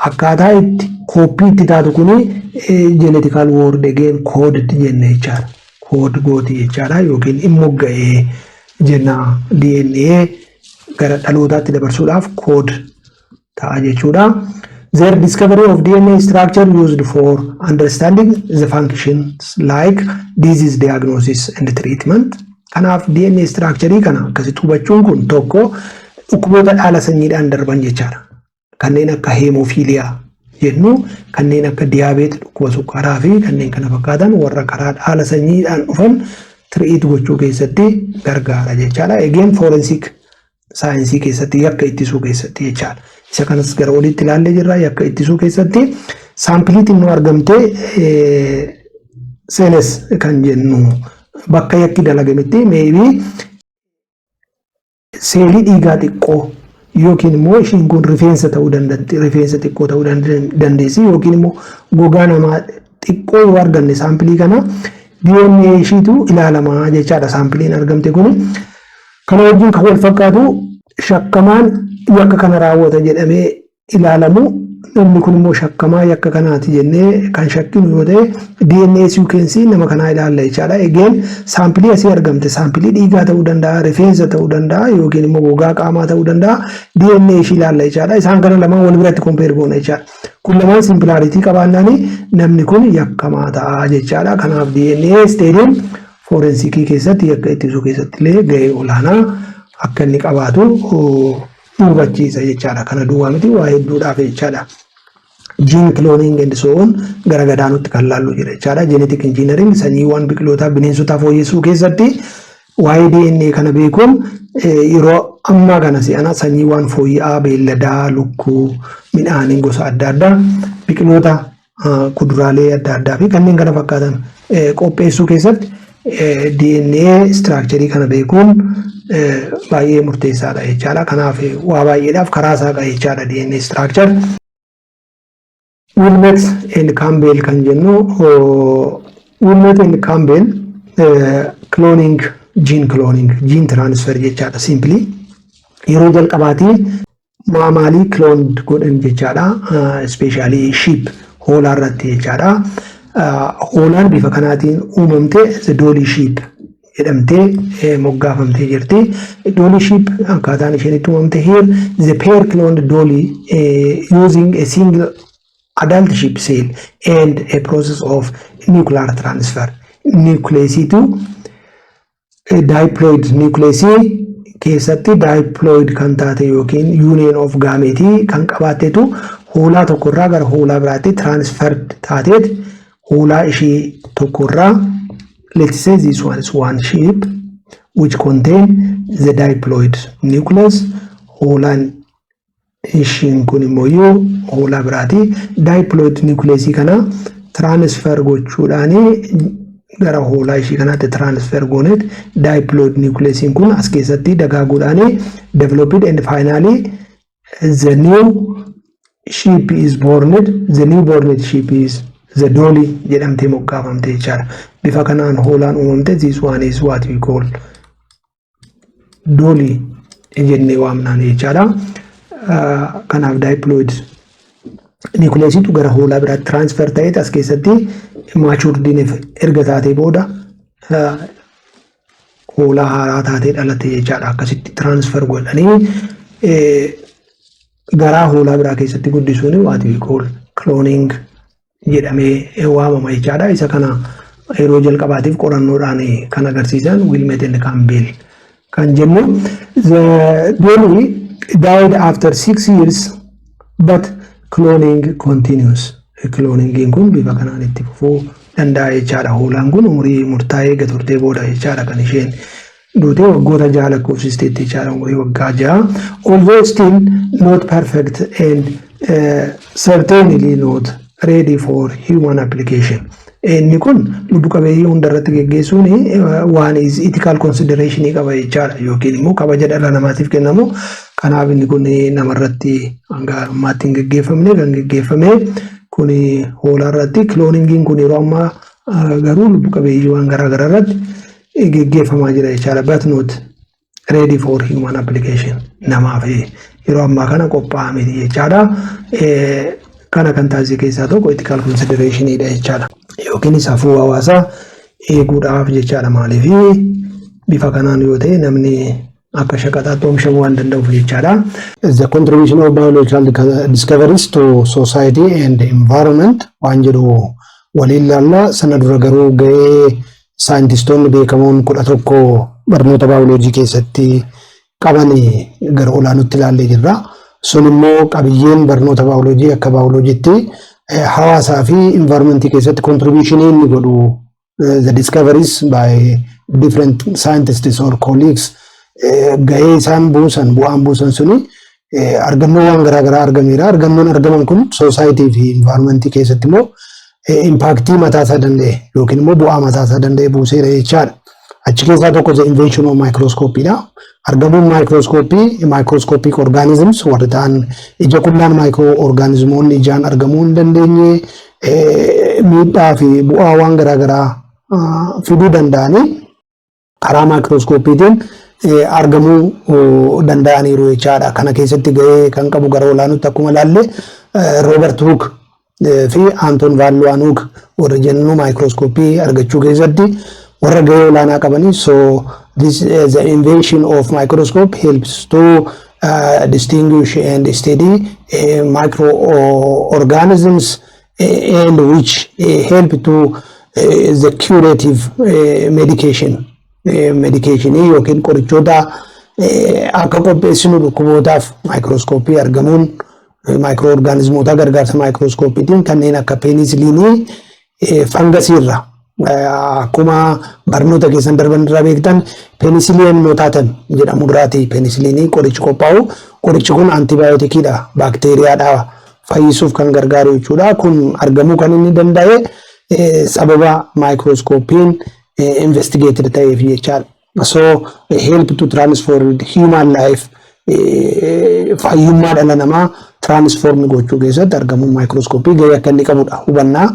[SPEAKER 1] Akkaataa itti koppii itti taatu kuni genetical word again coded jenne jechaadha. Code gooti jechaadha yookiin immogga'ee jenna. DNA gara dhalootaatti dabarsuudhaaf code ta'a jechuudha. Their discovery of DNA structure used for understanding the functions like disease diagnosis and treatment. Kanaaf DNA structure kana akkasitti hubachuun kun tokko dhukkuboota dhaala sanyiidhaan darban jechaadha. Kanneen akka hemofiiliyaa jennu, kanneen akka diyaabeetii, dhukkuba sukkaaraa fi kanneen kana fakkaatan warra karaa dhaala sanyiidhaan dhufan treat gochuu keessatti gargaara jechaadha. Again forensic saayinsii keessatti yakka ittisuu keessatti jechaadha. Isa kanas gara olitti ilaallee jirra. Yakka ittisuu keessatti saampiliitiin nu argamtee seeles kan jennu bakka yakki dalagametti maybe seelii dhiigaa xiqqoo yookiin immoo ishiin kun rifeensa ta'uu dandeessi, rifeensa xiqqoo ta'uu dandeessi yookiin immoo gogaa namaa xiqqoo yoo arganne saampilii kana DNA ishiitu ilaalamaa jechaadha. Saampiliin argamte kun kana wajjin kan wal fakkaatu shakkamaan yakka kana raawwata jedhamee ilaalamu namni kun immoo shakkamaa yakka kanaati jennee kan shakkinu yoo ta'e DNA sequence nama kanaa ilaalla jechaadha. Eegeen saampilii asii argamte saampilii dhiigaa ta'uu danda'a, rifeensa ta'uu danda'a yookiin immoo gogaa qaamaa ta'uu danda'a. DNA ishii ilaalla jechaadha. Isaan kana lamaan wal biratti compare goona jechaadha. Kun lamaan similarity qabaannaan namni kun yakkamaa ta'a jechaadha. Kanaaf DNA stadium forensikii keessatti yakka ittisuu keessatti illee gahee olaanaa akka inni qabaatu hubachiisa jechaadha. Kana duwwaa miti waa hedduudhaaf jechaadha. Gene cloning and so on garagadaanotti kan laallu jira jechaadha. Genetic engineering sanyiiwwan biqilootaa bineensotaa fooyyessuu keessatti waa'ee DNA kana beekuun yeroo ammaa kana si'ana sanyiiwwan fooyya'aa beelladaa, lukkuu, midhaaniin gosa adda addaa, biqiloota kuduraalee adda addaa fi kanneen kana fakkaatan qopheessuu keessatti DNA structure kana beekuun baay'ee murteessaadha jechaadha. Kanaaf waa baay'eedhaaf karaa saaqa jechaadha DNA structure. Wilmot and Campbell kan jennu Wilmot and Campbell cloning gene transfer jechaadha. Simply yeroo jalqabaatii maalii cloned godhan jechaadha. Especially sheep hoolaa irratti jechaadha. Hoolaan bifa kanaatiin uumamte the dolly sheep jedhamtee moggaafamtee jirti. Dolly sheep akkaataan isheen itti uumamte here the pair cloned dolly using a single adult sheep cell and a process of nuclear transfer. Nucleus to diploid nucleus keessatti diploid kan taate yookiin union of gamete kan qabaatetu hoolaa tokkorraa gara hoolaa biraatti transferred taateet hoolaa ishii tokkorraa let's say this one is one sheep which contain the diploid nucleus. Hoolaan ishiin kun immoo hoolaa biraati. Diploid nucleus kana transfer gochuudhaani gara hoolaa ishii kanaatti transfer goonet diploid nucleus kun as keessatti dagaaguudhaani developed and finally the new sheep is born. The new born sheep is the dolly jedhamtee moggaafamte jechaadha. Bifa kanaan hoolaan uumamte. This one is what we call dolly jennee waamnaan jechaadha. Kanaaf diploid nucleus tu gara hoolaa biraatti transfer ta'ee as keessatti matured erga taatee booda hoolaa haaraa taatee dhalatte jechaadha. Akkasitti transfer godhanii garaa hoolaa biraa keessatti guddisuun what we call cloning jedhamee waamama jechaadha. Isa kana yeroo jalqabaatiif qorannoodhaan kan agarsiisan Wilmot and Campbell kan jennu. The dolly died after 6 years but cloning continues. Cloning kun bifa kanaan itti fufuu danda'a jechaadha. Hoolaan kun umurii murtaa'ee gaturtee booda jechaadha kan isheen duute waggoota 6 lakkoofsisteetti jechaadha. Umurii waggaa 6 although still not perfect and certainly not ready for human application. Inni kun lubbu qabeeyyii hundarratti geggeessuun waan is ethical consideration qaba jechaadha yookiin immoo kabaja dhala namaatiif kennamu. Kanaaf inni kun namarratti hanga ammaatti hin geggeeffamne kan geggeeffame kun hoolaa irratti. Cloningiin kun yeroo ammaa garuu lubbu qabeeyyii waan garaa garaa irratti geggeeffamaa jira jechaadha. But not ready for human application. Namaaf yeroo ammaa kana qophaa'aa miti jechaadha. Kana kan taasise keessaa tokko ethical consideration dha jechaadha. Yookiin safuu hawaasaa eeguudhaaf jechaadha. Maaliif bifa kanaan yoo ta'e namni akka shaqaxaatti oomishamuu waan danda'uuf jechaadha. The contribution of biological discoveries to society and environment waan jedhu waliin laalla. Sana dura garuu ga'ee saayintistoonni beekamoon 11 barnoota baayoloojii keessatti qaban gara olaanutti ilaallee jirra. Sun immoo qabiyyeen barnoota baayoloojii akka baayoloojiitti hawaasaa fi environmentii keessatti contribution inni godhu the discoveries by different scientists or colleagues ga'ee isaan buusan bu'aan buusan suni argannoowwan garaa garaa argameera. Argannoon argaman kun society fi environmentii keessatti immoo impactii mataa isaa danda'e yookiin immoo bu'aa mataa isaa danda'e buuseera jechaadha. Achi keessaa tokko the invention of microscopy dha. Argamuun microscopic organisms warri ta'an ija qullaan microorganismoonni ijaan argamuu hin dandeenye miidhaa fi bu'aa waan garaa garaa fiduu danda'anii karaa microscopiitiin argamuu danda'aniiru jechaadha. Kana keessatti gahee kan qabu gara olaanutti akkuma ilaalle Robert Hooke fi Anton van Leeuwenhoek warra jennu maayikirooskooppii argachuu keessatti warra gahee olaanaa qabanii. So this the invention of microscope helps to distinguish and study microorganisms and which help to the curative medication yookiin qorichoota akka qopheessinu dhukkubootaaf maayikirooskooppii argamuun maayikirooorgaanizmoota gargaarsa maayikirooskooppiitiin kanneen akka penisiliinii fangasiirra akkuma barnoota keessan darban irraa beektan penisiliin notaatan jedhamu irraati penisiliinii qorichi qophaa'u. Qorichi kun antibiyootikiidha, baakteeriyaadha fayyisuuf kan gargaaru jechuudha. Kun argamuu kan inni danda'e sababa maayikirooskooppiin investigated ta'eef jechaadha. So help to transform human life fayyummaa dhala namaa transform gochuu keessatti argamuun maayikirooskooppii gahee akka inni qabudha hubannaa.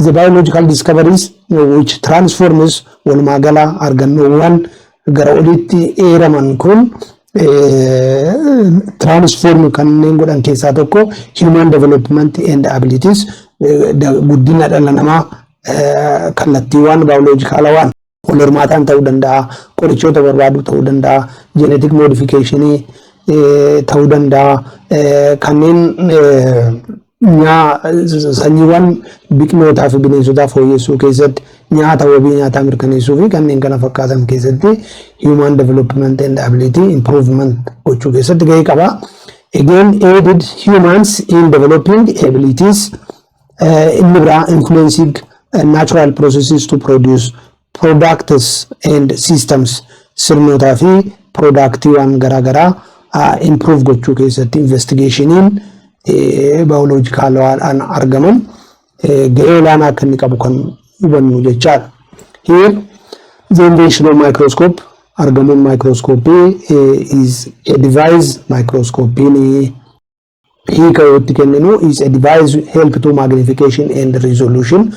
[SPEAKER 1] The biological discoveries which transforms walumaa gala argannoowwan gara olitti eeraman kun transform kanneen godhan keessaa tokko human development and abilities guddina dhala namaa kallattiiwwan biologicalawwan wal hormaataan ta'uu danda'a, qorichoota barbaaduu ta'uu danda'a, genetic modification ta'uu danda'a, kanneen sanyiiwwan biqilootaa fi bineensotaa fooyyessuu keessatti nyaata wabii nyaataa mirkaneessuu fi kanneen kana fakkaatan keessatti human development and ability improvement gochuu keessatti gahee qaba. Again, aided humans in developing abilities in influencing natural processes to produce products and systems sirnoota fi productiiwwan garaagaraa improve gochuu keessatti investigationiin biological waan argaman gahee olaanaa akka inni qabu kan hubannu jechaadha. Here the invention of microscope argamuun microscope is a device. Microscope hiika yootti kenninu is a device help to magnification and resolution.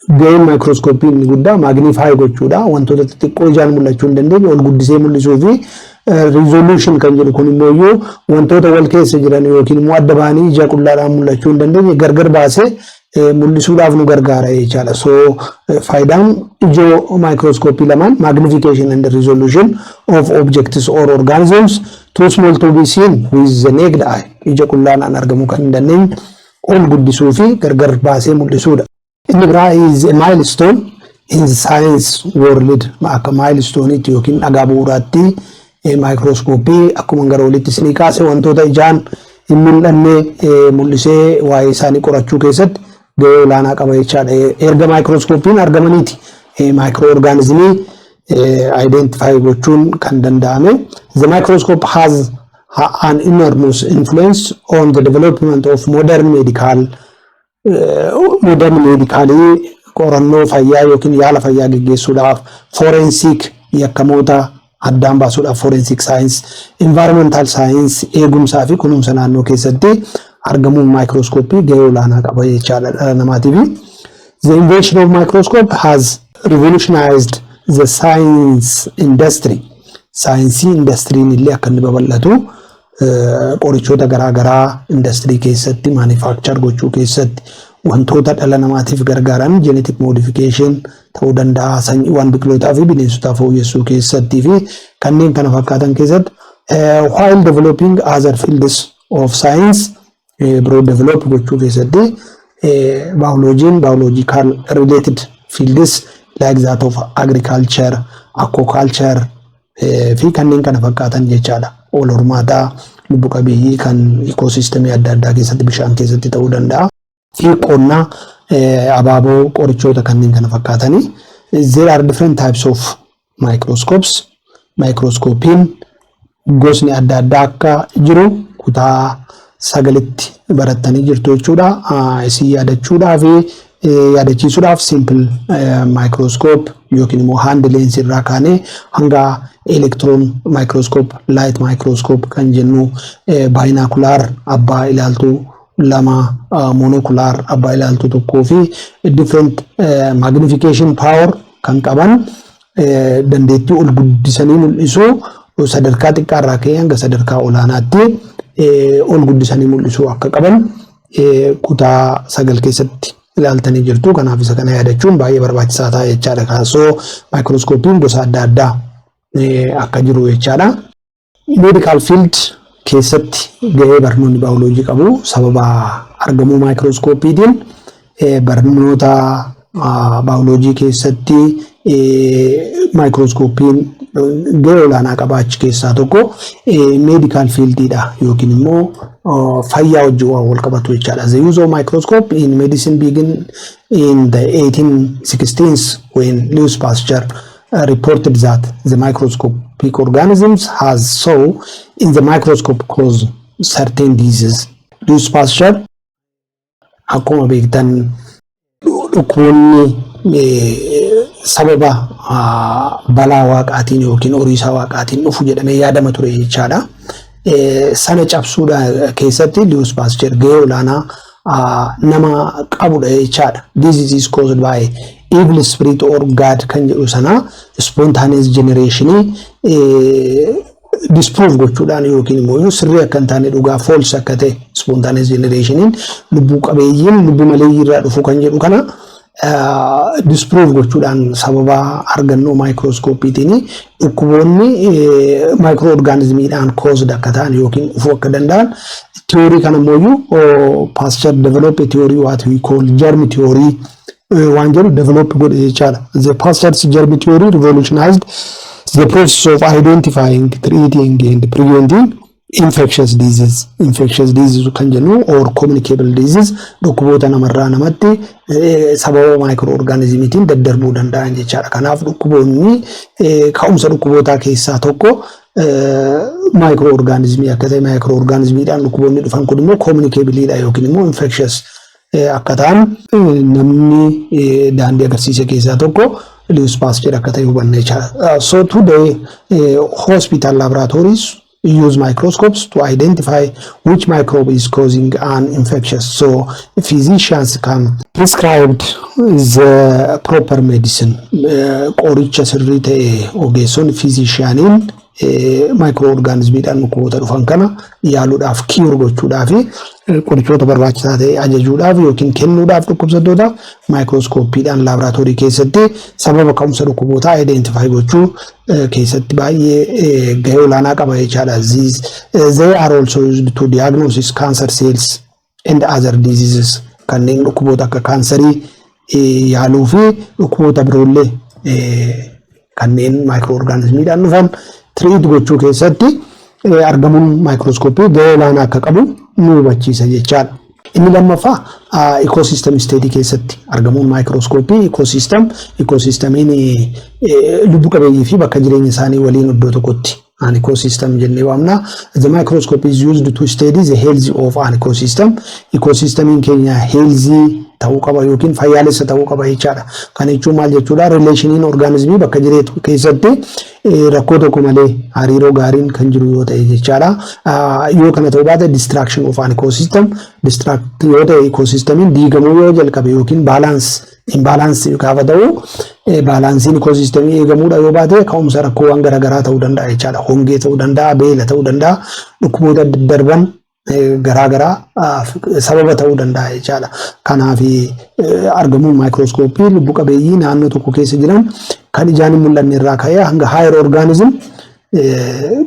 [SPEAKER 1] Gaheen microscope inni guddaa magnify gochuudha, wantoota xixiqqoo ijaan mul'achuu hin dandeenye ol guddisee mul'isuu fi resolution kan jedhu kun immoo wantoota wal keessa jiran yookiin immoo adda baanii ija qullaadhaan mul'achuu hin dandeenye gargar baasee mul'isuudhaaf nu gargaara jechaadha. So faayidaan ijoo microscope lamaan magnification and resolution of objects or organisms too small to be seen with the naked eye, ija qullaadhaan argamuu kan hin dandeenye ol guddisuu fi gargar baasee mul'isuudha. Inni biraa is a milestone in science world. Akka milestone yookiin dhagaa bu'uuraatti microscope akkuma gara olitti isinii kaase wantoota ijaan hin mul'anne mul'isee waa'ee isaanii qorachuu keessatti gahee olaanaa qaba jechaadha. Erga microscope'n argamaniiti microorganismii identify gochuun kan danda'ame. The microscope has an enormous influence on the development of modern medical qorannoo fayyaa yookiin yaala fayyaa geggeessuudhaaf, forensic yakkamoota addaan baasuudhaaf forensic science, environmental science eegumsaa fi kunuunsa naannoo keessatti argamuun microscope gahee olaanaa qaba jechaadha dhala namaatiif. The invention of microscope has revolutionized the science industry. Saayinsii indastiriin illee akka inni babal'atu qorichoota garaagaraa industirii keessatti manufacture gochuu keessatti wantoota dhala namaatiif gargaaran genetic modification ta'uu danda'a, sanyiiwwan biqilootaa fi bineensotaa fooyyessuu keessatti fi kanneen kana fakkaatan keessatti while developing other fields of science biroo develop gochuu keessatti biological related fields like that of agriculture, aquaculture fi kanneen kana fakkaatan jechaadha. Wal hormaataa lubbu qabeeyyii kan ecosystemii adda addaa keessatti bishaan keessatti ta'uu danda'a fi qonna abaaboo qorichoota kanneen kana fakkaatanii. There are different types of microscopes. Microscope'n gosni adda addaa akka jiru kutaa sagalitti barattanii jirtu jechuudha. Isin yaadachuudhaa fi yaadachiisuudhaaf simple microscope yookiin immoo hand lens irraa kaanee hanga electron microscope, light microscope kan jennu, binocular abbaa ilaaltuu lama, monocular abbaa ilaaltuu tokkoo fi different magnification power kan qaban dandeettii ol guddisanii mul'isuu sadarkaa xiqqaarraa ka'ee hanga sadarkaa olaanaatti ol guddisanii mul'isuu akka qaban kutaa 9 keessatti ilaaltanii jirtu. Kanaaf isa kana yaadachuun baay'ee barbaachisaa ta'a jechaadha. Kaasoo maayikirooskoopiin gosa adda addaa akka jiru jechaadha. Medical field keessatti gahee barnoonni baayoloojii qabu sababa argamuu maayikirooskoopiitiin barnoota baayoloojii keessatti maayikirooskoopiin gahee olaanaa qabaachi keessaa tokko medical fieldiidha yookiin immoo fayyaa wajjin wal qabatu jechaadha. The use of microscope in medicine began in the 1860s when Louis Pasteur reported that the microscopic organisms has saw in the microscope cause certain diseases. Louis Pasteur akkuma beektan dhukkuboonni sababa balaa waaqaatiin yookiin horiisaa waaqaatiin dhufu jedhamee yaadama ture jechaadha. Sana cabsuudha keessatti Louis Pasteur gahee olaanaa nama qabudha jechaadha. Disease is caused by evil spirit or God kan jedhu sana spontaneous generation disprove gochuudhaan yookiin immoo sirrii akka hin taane dhugaa false akka ta'e spontaneous generation lubbuu qabeeyyiin lubbuu maleeyyii irraa dhufu kan jedhu kana disprove gochuudhaan sababa argannoo maayikirooskoopiitiin dhukkuboonni maayikirooorgaanizimiidhaan caused akka ta'an yookiin dhufuu akka danda'an theory kana immoo Pasteur develop a theory what we call germ theory waan jedhu develop godhe jechaadha. The Pasteur's germ theory revolutionized the process of identifying, treating and preventing infectious disease. Infectious disease kan jennu or communicable disease dhukkuboota namarraa namatti sababa maayikirooorgaanizimiitiin daddarbuu danda'an jechaadha. Kanaaf dhukkuboonni ka'umsa dhukkubootaa keessaa tokko maayikirooorgaanizimii akka ta'e maayikirooorgaanizimiidhaan dhukkuboonni dhufan kun immoo communicableidha yookiin immoo infectious akka ta'an namni daandii agarsiise keessaa tokko Louis Pasteur akka ta'e hubanne jechaadha. So today hospital laboratories use microscopes to identify which microbe is causing an infection. So physicians can prescribe the proper medicine. Qoricha sirrii ta'e ogeessonni physicianiin maayikirooorgaanizimiidhaan dhukkuboota dhufan kana yaaluudhaaf kiiyur gochuudhaaf qorichoota barbaachisaa ta'e ajajuudhaaf yookiin kennuudhaaf dhukkubsattoota maayikirooskoopiidhaan laaboraatoorii keessatti sababa ka'umsa dhukkubootaa identify gochuu keessatti baay'ee gahee olaanaa qaba jechaadha. They are also used to diagnose cancer cells and other diseases. Kanneen dhukkuboota akka kaansarii yaaluu fi dhukkuboota biroollee kanneen maayikirooorgaanizimiidhaan dhufan treat gochuu keessatti argamuun maayikirooskoopii gahee olaanaa akka qabu nu hubachiisa jechaadha. Inni lammaffaa ecosystem study keessatti argamuun maayikirooskoopii ecosystemiin lubbu qabeeyyii fi bakka jireenya isaanii waliin iddoo tokkotti an ecosystem jennee waamna. The microscope is used to study the health of an ecosystem. Ecosystemiin keenya healthy ta'uu qaba yookiin fayyaalessa ta'uu qaba jechaadha. Kana jechuun maal jechuudha? Relationiin orgaanizimii bakka jireetu keessatti rakkoo tokko malee hariiroo gaariin kan jiru yoo ta'e jechaadha. Yoo kana ta'uu baate distraction of an ecosystem distract yoo ta'e ecosystemiin diigamuu yoo jalqabe yookiin imbalance gaafa ta'u baalaansiin ecosystemii eegamuudha yoo baate ka'umsa rakkoowwan garaagaraa ta'uu danda'a jechaadha. Hongee ta'uu danda'a, beela ta'uu danda'a, dhukkuboota daddarban garaagaraa sababa ta'uu danda'a jechaadha. Kanaaf argamuun maayikirooskooppii lubbu qabeeyyii naannoo tokko keessa jiran kan ijaan hin mul'anne irraa ka'ee hanga higher organism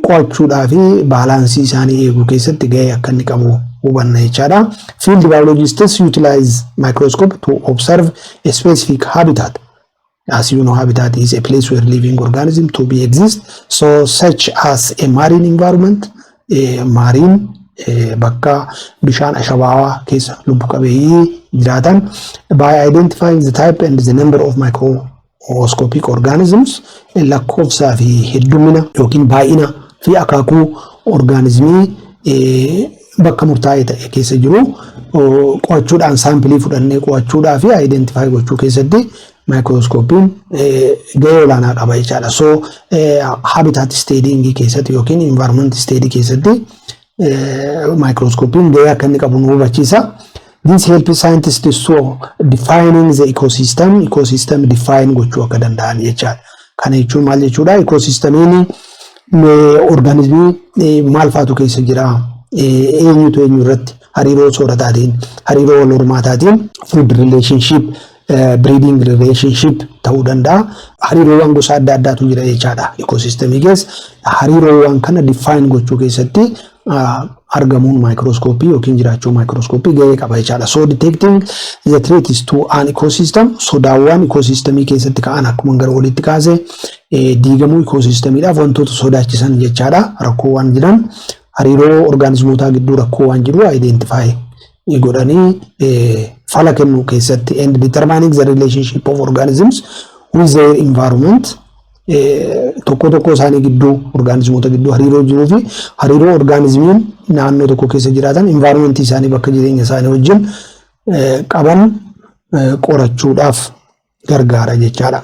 [SPEAKER 1] qo'achuudhaa fi baalaansii isaanii eeguu keessatti gahee akka inni qabu hubanna jechaadha. Field biologists utilize microscope to observe a specific habitat. As you know, habitat is a place where living organism to be exist. So such as a marine environment, marine bakka bishaan ashabaawaa keessa lubbu qabeeyyii jiraatan by identifying the type and the number of microscopic organisms lakkoofsaa fi heddumina yookiin baay'ina fi akaakuu orgaanizimii bakka murtaa'e ta'e keessa jiru qo'achuudhaan saampilii fudhannee qo'achuudhaa fi identify gochuu keessatti microscopiin gahee olaanaa qaba jechaadha. So habitat studying keessatti yookiin environment study keessatti microscopiin gahee akka inni qabu nu hubachiisa. This helps scientists to defining the ecosystem define gochuu akka danda'an jechaadha. Kana jechuun maal jechuudha? Ecosystemiin organismii maal faatu keessa jira? Eenyutu eenyu irratti hariiroo soorataatiin, hariiroo wal hormaataatiin, food relationship, breeding relationship ta'uu danda'a. Hariiroowwan gosa adda addaatu jira jechaadha. Ecosystemii keessa hariiroowwan kana define gochuu keessatti argamuun microscopy yookiin jiraachuu microscopy gahee qaba jechaadha. So detecting the threats to an ecosystem, sodaawwan ecosystemii keessatti ka'an akkuma gara walitti kaase diigamuu ecosystemiidhaaf wantoota sodaachisan jechaadha. Rakkoowwan jiran hariiroo organismoota gidduu rakkoowwan jiru identify godhanii fala kennuu keessatti and determining the relationship of organisms with their environment. Tokko isaanii gidduu organismoota gidduu hariiroo jiruu fi hariiroo organismiin naannoo tokko keessa jiraatan environment isaanii bakka jireenya isaanii wajjin qaban qorachuudhaaf gargaara jechaadha.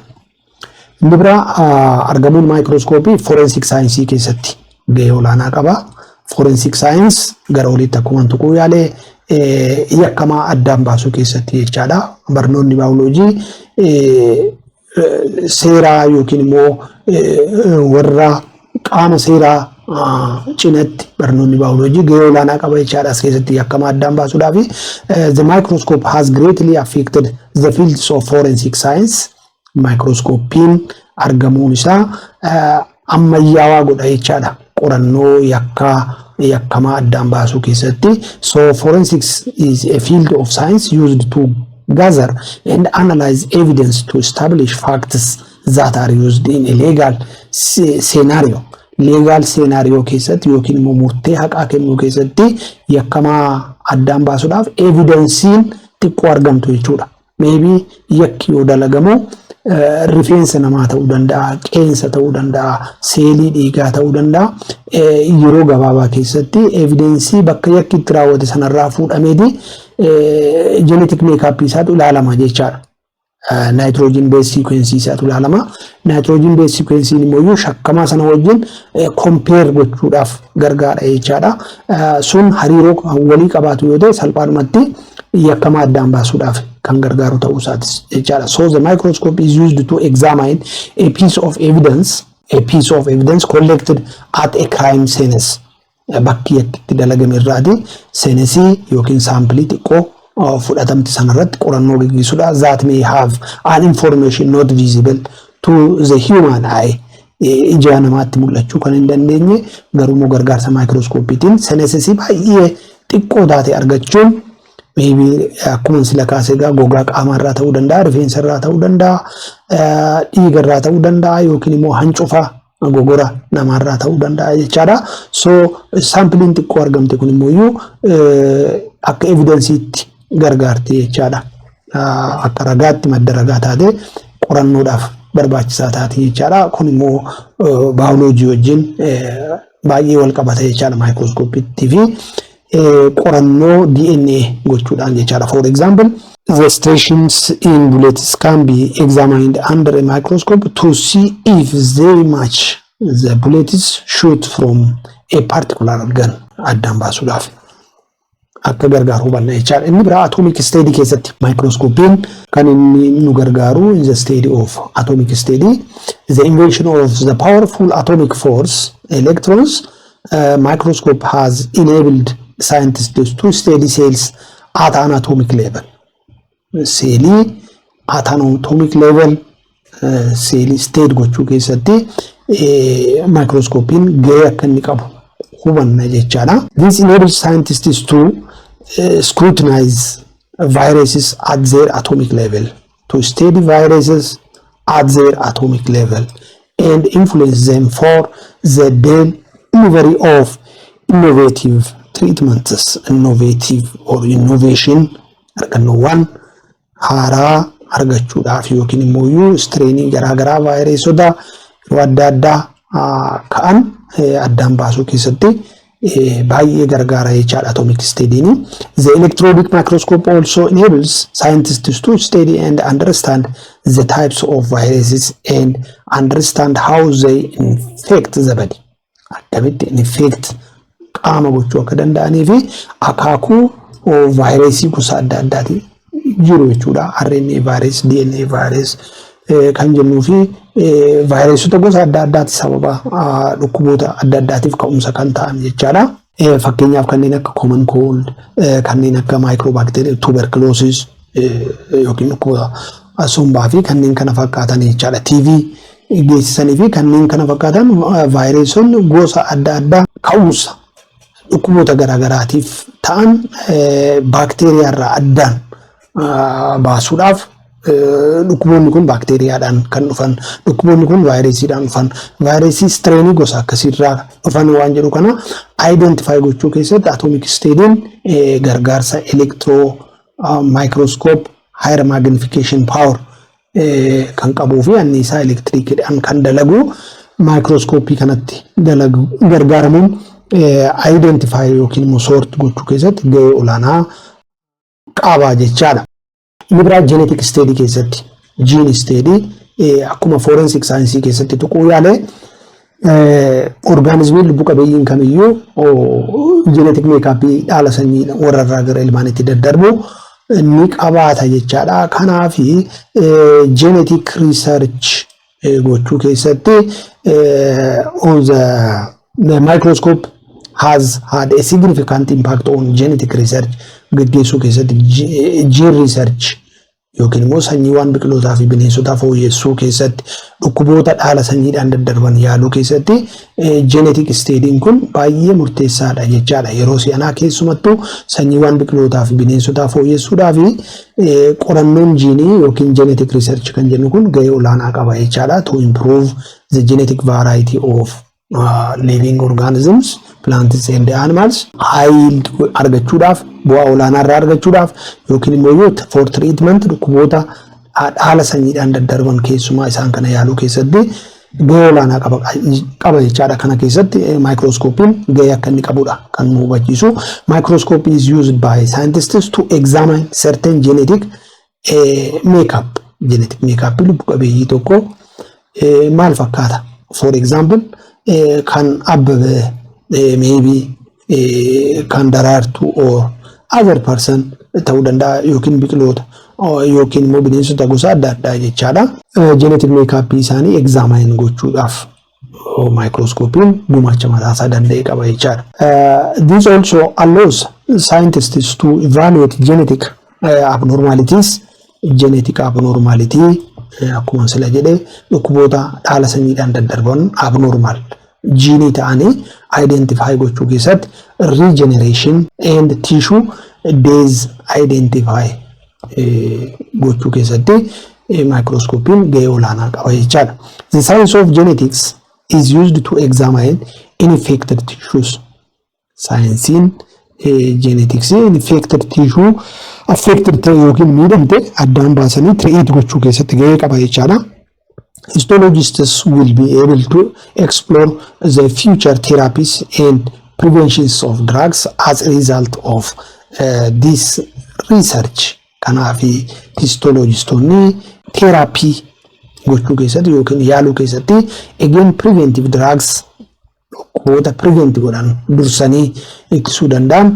[SPEAKER 1] Inni biraa argamuun microscopy forensic science keessatti gahee olaanaa qaba. Forensic science gara olitti akkuma tuquu yaalee yakkamaa addaan baasuu keessatti jechaadha. Barnoonni baayoloojii seeraa yookiin immoo warra qaama seeraa cinatti barnoonni baayoloojii gahee olaanaa qaba jechaadha. As keessatti yakkamaa addaan baasuudhaaf the microscope has greatly affected the fields of forensic science. Microscopiin argamuun isaa ammayyaawaa godha jechaadha. Qorannoo yakkamaa addaan baasuu keessatti. So forensics is a field of science used to gather and analyze evidence to establish facts that are used in a legal scenario. Legal scenario keessatti yookiin immoo murtee haqaa kennuu keessatti yakkamaa addaan baasuudhaaf evidensiin xiqqoo argamtu jechuudha. Maybe yakki yoo dalagamu rifeensa namaa ta'uu danda'a, qeensa ta'uu danda'a, seelii dhiigaa ta'uu danda'a. Yeroo gabaabaa keessatti evidensii bakka yakki itti raawwate sanarraa fuudhameeti genetic makeup isaatu ilaalama jechaadha. Nitrogen based sequence isaatu ilaalama. Nitrogen based sequence immoo shakkamaa sana wajjin compare gochuudhaaf gargaara jechaadha. Sun hariiroo walii qabaatu yoo ta'e salphaadhumatti yakkamaa addaan baasuudhaaf kan gargaaru ta'uu isaatis jechaadha. So the microscope is used to examine a piece of evidence collected at a crime scene. Bakki yakkitti dalagame irraati seenesii yookiin saampilii xiqqoo fudhatamti sanarratti qorannoo gaggeessuudha. That may have an information not visible to the human eye. Ija namaatti mul'achuu kan hin dandeenye garuu gargaarsa microscopeetiin seenesii baay'ee xiqqoo taate argachuun maybe akkuma sila kaasee gogaa qaamarraa ta'uu danda'a, rifeensarraa ta'uu danda'a, dhiigarraa ta'uu danda'a yookiin immoo hancufa gogora namarraa ta'uu danda'a jechaadha. So sampiliin xiqqoo argamte kun immoo akka evidensiitti gargaarti jechaadha. Akka ragaatti madda ragaa taate qorannoodhaaf barbaachisaa taate jechaadha. Kun immoo baayoloojii wajjin baay'ee wal qabata jechaadha microscopeetti fi qorannoo DNA gochuudhaan jechaadha. For example, the stations in bullets can be examined under a microscope to see if they match the bullets shoot from a particular gun. Addaan baasuudhaaf akka gargaaru hubanna jechaadha. Inni biraa atomic study keessatti microscopein kan inni nu gargaaru in the study of atomic study, the invention of the powerful atomic force electrons. Microscope has enabled scientists to study cells at an atomic level. Seelii at an atomic level seelii state gochuu keessatti microscopein gahee akka inni qabu hubanna jechaadha. This enables scientists to scrutinize viruses at their atomic level, to study viruses at their atomic level and influence them for the delivery of innovative treatments. Innovative or innovation argannoowwan haaraa argachuudhaaf yookiin immoo streenii garaagaraa vaayirasota yeroo adda addaa ka'an addaan baasuu keessatti baay'ee gargaara jechaadha atomic study. The electron microscope also enables scientists to study and understand the types of viruses and understand how they infect the body. Akkamitti infect qaama gochuu akka danda'anii fi akaakuu vaayirasii gosa adda addaati jiru jechuudha. RNA virus, DNA virus, kan jennuu fi vaayirasota gosa adda addaati sababa dhukkuboota adda addaatiif ka'umsa kan ta'an jechaadha. Fakkeenyaaf kanneen akka common cold, kanneen akka microbacterium tuberculosis yookiin dhukkuba sombaa fi kanneen kana fakkaatan jechaadha. TB geessisanii fi kanneen kana fakkaatan vaayirasonni gosa adda addaa ka'umsa dhukkuboota garaagaraatiif ta'an baakteeriyaa irraa addaan baasuudhaaf dhukkuboonni kun baakteeriyaadhaan kan dhufan, dhukkuboonni kun vaayirasiidhaan dhufan, vaayirasii streenii gosa akkasiirraa dhufan waan jedhu kana identify gochuu keessatti atomic stadiin gargaarsa electro microscope higher magnification power kan qabuu fi anniisaa elektirikiidhaan kan dalagu microscope kanatti dalagu gargaaramuun identify yookiin immoo sort gochuu keessatti gahee olaanaa qaba jechaadha. Inni biraa genetic study keessatti gene study akkuma forensic science keessatti tuquu yaale organismiin lubbu qabeeyyiin kamiyyuu genetic makeup dhaala sanyii warrarraa gara ilmaanitti daddarbu ni qabaata jechaadha. Kanaaf genetic research gochuu keessatti on the microscope has had a significant impact on genetic research. Gaggeessuu keessatti gene research yookiin immoo sanyiiwwan biqilootaa fi bineensotaa fooyyessuu keessatti dhukkuboota dhaala sanyiidhaan daddarban yaaluu keessatti genetic study'n kun baay'ee murteessaadha jechaadha. Yeroo si'anaa keessumattuu sanyiiwwan biqilootaa fi bineensotaa fooyyessuudhaa fi qorannoon jiinii yookiin genetic research kan jennu kun gahee olaanaa qaba jechaadha. To improve the genetic variety of living organisms, plants and animals yield argachuudhaaf bu'aa olaanaa irraa argachuudhaaf yookiin immoo for treatment dhukkuboota dhaala sanyiidhaan daddarban keessumaa isaan kana yaaluu keessatti gahee olaanaa qaba jechaadha. Kana keessatti microscope'n gahee akka inni qabudha kan nu hubachiisu. Microscope is used by scientists to examine certain genetic makeup. Genetic makeup lubbu qabeeyyii tokko maal fakkaata? For example kan Abbabee maybe kan Daraartuu or other person ta'uu danda'a yookiin biqiloota yookiin immoo bineensota gosa adda addaa jechaadha. Genetic makeup isaanii examine gochuudhaaf microscope'n gumaacha mataasaa danda'e qaba jechaadha. This also allows scientists to evaluate genetic abnormalities. Genetic abnormality akkuma sila jedhe dhukkuboota dhaala sanyiidhaan daddarban abnormal jiinii ta'anii identify gochuu keessatti regeneration and tissue disease identify gochuu keessatti microscope'n gahee olaanaa qaba jechaadha. The science of genetics is used to examine infected tissues. Saayinsiin genetics infected tissue affected ta'e yookiin miidhamte addaan baasanii treat gochuu keessatti gahee qaba jechaadha. Histologists will be able to explore the future therapies and preventions of drugs as a result of this research. Kanaaf histologistonni therapy gochuu keessatti yookiin yaaluu keessatti again preventive drugs dhukkuboota prevent godhan dursanii ittisuu danda'an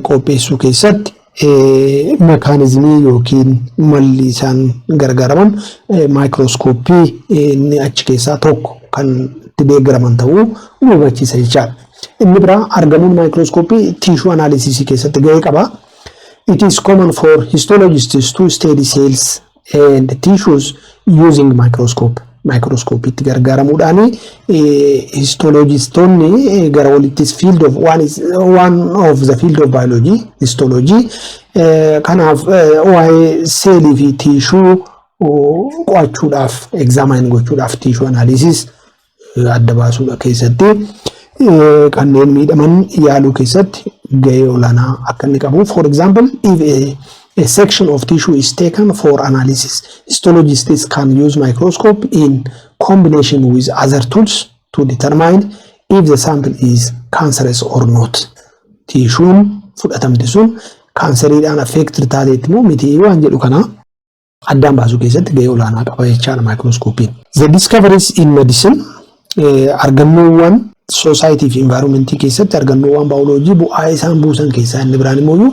[SPEAKER 1] qopheessuu keessatti mekaanizimii yookiin malli isaan gargaaraman microscope inni achi keessaa tokko kan itti deeggaraman ta'uu nu hubachiisa jechaadha. Inni biraa argamuun microscope tissue analysis keessatti gahee qaba. It is common for histologists to study cells and tissues using microscope. Microscope itti gargaaramuudhaan histologistonni gara walittis field of one of the field of biology histology kanaaf waa'ee seelii fi tissue qo'achuudhaaf examine gochuudhaaf tissue analysis adda baasuudha keessatti kanneen miidhaman yaaluu keessatti gahee olaanaa akka inni qabu. For example, if a section of tissue is taken for analysis, histologists can use microscope in combination with other tools to determine if the sample is cancerous or not. Tissuun fudhatamte sun kanseriidhaan affected taateetti moo miti waan jedhu kana addaan baasuu keessatti gahee olaanaa qaba jechaadha microscope'n. The discoveries in medicine argannoowwan society fi environment keessatti argannoowwan biology bu'aa isaan buusan keessaa inni biraan immoo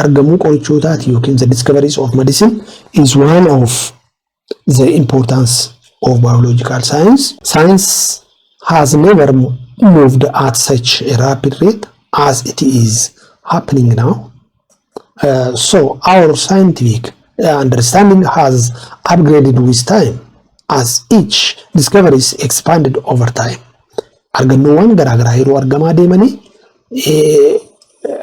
[SPEAKER 1] argamuu qorichootaati yookiin the discoveries of medicine is one of the importance of biological science. Science has never moved at such a rapid rate as it is happening now. So our scientific understanding has upgraded with time as each discovery is expanded over time. Argannoowwan garaagaraa yeroo argamaa deemanii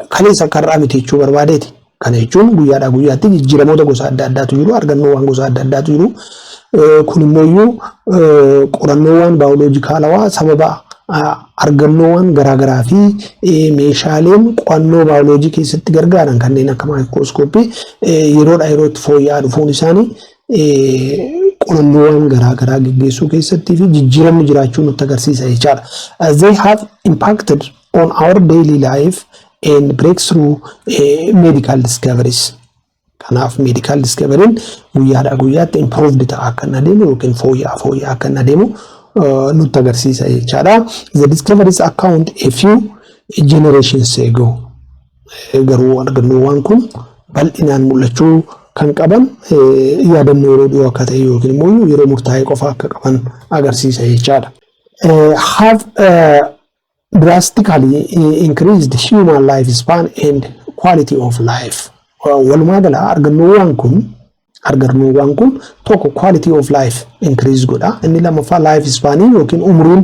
[SPEAKER 1] kaleessa karraa miti jechuu barbaadeeti. Kana jechuun guyyaadhaa guyyaatti jijjiiramoota gosa adda addaatu jiru, argannoowwan gosa adda addaatu jiru. Kun immoo qorannoowwan baayoloojikaalawaa sababa argannoowwan garaagaraa fi meeshaaleen qo'annoo baayoloojii keessatti gargaaran kanneen akka maayikirooskooppii yeroodhaa yerootti fooyya'aa dhufuun isaanii qorannoowwan garaagaraa gaggeessuu keessatti fi jijjiiramni jiraachuu nutti agarsiisa jechaadha. They have impacted on our daily life and breakthrough medical discoveries. Kanaaf medical discovery guyyaadhaa guyyaatti improved ta'aa akka adeemu yookiin fooyya'aa akka adeemu nutti agarsiisa jechaadha. The discoveries account a few generations ago. Garuu argannoowwan kun bal'inaan mul'achuu kan qaban yaadannoo yeroo dhiyoo akka ta'e yookiin immoo yeroo murtaa'e qofa akka qaban agarsiisa jechaadha. Have drastically increased human lifespan and quality of life. Walumaa gala argannoowwan kun tokko quality of life increase godha. Inni lammaffaa life span yookiin umriin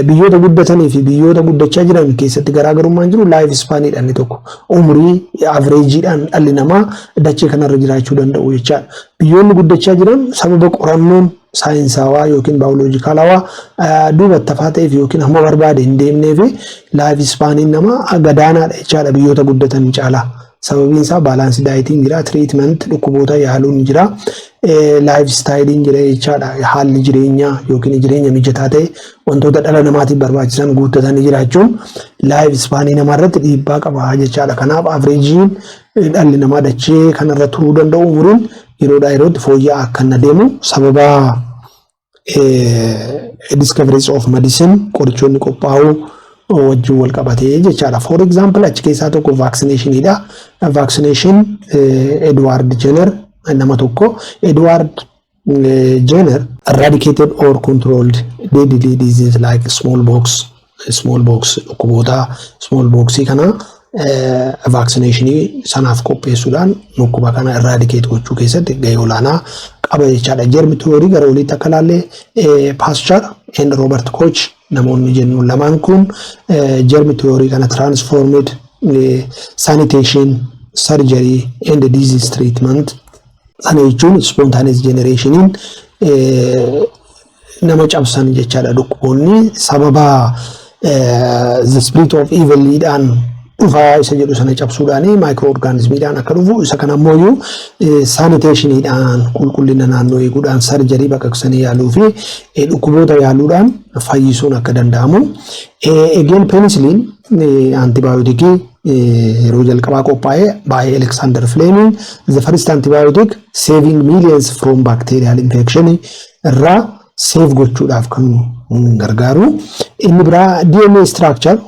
[SPEAKER 1] biyyoota guddatanii fi biyyoota guddachaa jiran keessatti garaagarummaan jiru life span dha. Inni tokko umrii averageedhaan dhalli namaa dachee kanarra jiraachuu danda'u jechaadha. Biyyoonni guddachaa jiran sababa qorannoon saayinsawaa yookiin baayoloojikaalawaa duubatti hafaa ta'eef yookiin hamma barbaade hin deemneef life span namaa gadaanaadha jechaadha biyyoota guddatanii caalaa. Sababiin isaa balaansii daayitiin jira, treatment dhukkuboota yaaluun jira, lifestylein jira jechaadha. Haalli jireenyaa yookiin jireenya mijataa ta'e wantoota dhala namaatiif barbaachisan guuttatanii jiraachuun life span namarratti dhiibbaa qaba jechaadha. Kanaaf averagein dhalli namaa dachee kanarra turuu danda'u umuriin yeroodhaa yerootti fooyya'aa akka adeemu sababa discoveries of medicine qorichoonni qophaa'uu wajjin wal qabatee jechaadha. For example achi keessaa tokko vaccinationidha. Vaccination Edward Jenner nama tokko Edward Jenner eradicated or controlled deadly disease like smallpox dhukkuboota smallpoxii kana vaccinationii sanaaf qopheessuudhaan dhukkuba kana eradicate gochuu keessatti gahee olaanaa qaba jechaadha. Germ theory gara oliitti akka ilaalle Pasteur and Robert Koch namoonni jennu lamaan kun germ theory kana transformed sanitation surgery and disease treatment sana jechuun spontaneous generationiin nama cabsan jechaadha. Dhukkuboonni sababa the spirit of evil dhaan dhufaa isa jedhu sana cabsuudhaan microorganismiidhaan akka dhufu isa kana ammoo sanitationiidhaan qulqullina naannoo eeguudhaan surgery baqaqsanii yaaluu fi dhukkuboota yaaluudhaan fayyisuun akka danda'amu. Again penicillin antibiotic yeroo jalqabaa qophaa'e by Alexander Fleming, the first antibiotic saving millions from bacterial infection irraa save gochuudhaaf kan gargaaru. Inni biraa DNA structure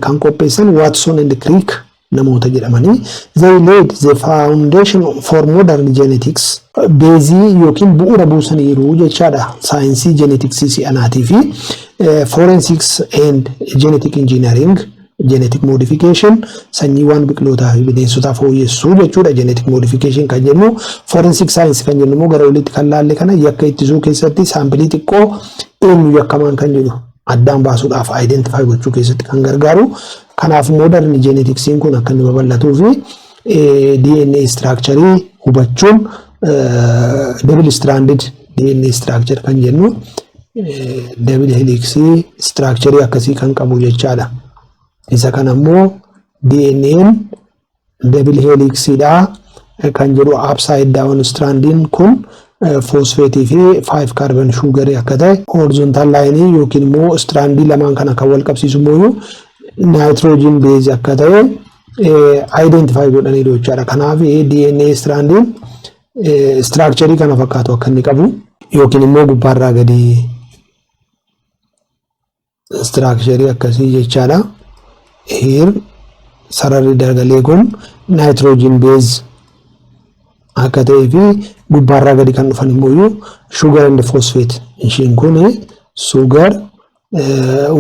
[SPEAKER 1] kan qopheessan Watson and Crick namoota jedhamanii they laid the foundation for modern genetics. Beezii yookiin bu'uura buusaniiru jechaadha saayinsii geneticsii si'anaatii fi forensics and genetic engineering, genetic modification sanyiiwwan biqilootaa fi bineensotaa fooyyessuu jechuudha. Genetic modification kan jennu forensic science kan jennu immoo gara olitti kan laalle kana yakka ittisuu keessatti saampilii xiqqoo eenyu yakkamaan kan jedhu addaan baasuudhaaf identify gochuu keessatti kan gargaaru. Kanaaf modern genetics kun akka inni babal'atuu fi DNA structure hubachuun double stranded DNA structure kan jennu double helix structure akkasii kan qabu jechaadha. Isa kana ammoo DNA'n double helix dha kan jedhu upside down strandin kun phosphate fi 5 carbon sugar akka ta'e horizontal line yookiin immoo strandii lamaan kana kan wal qabsiisu immoo nitrogen base akka ta'e identify godhanii jechaadha. Kanaaf DNA strandin structure kana fakkaatu akka inni qabu yookiin immoo gubbaarraa gadi structure akkasii jechaadha. Here sararri dargalee kun nitrogen base akka ta'ee fi gubbaarraa gadi kan dhufan immoo sugar and phosphate ishiin kun sugar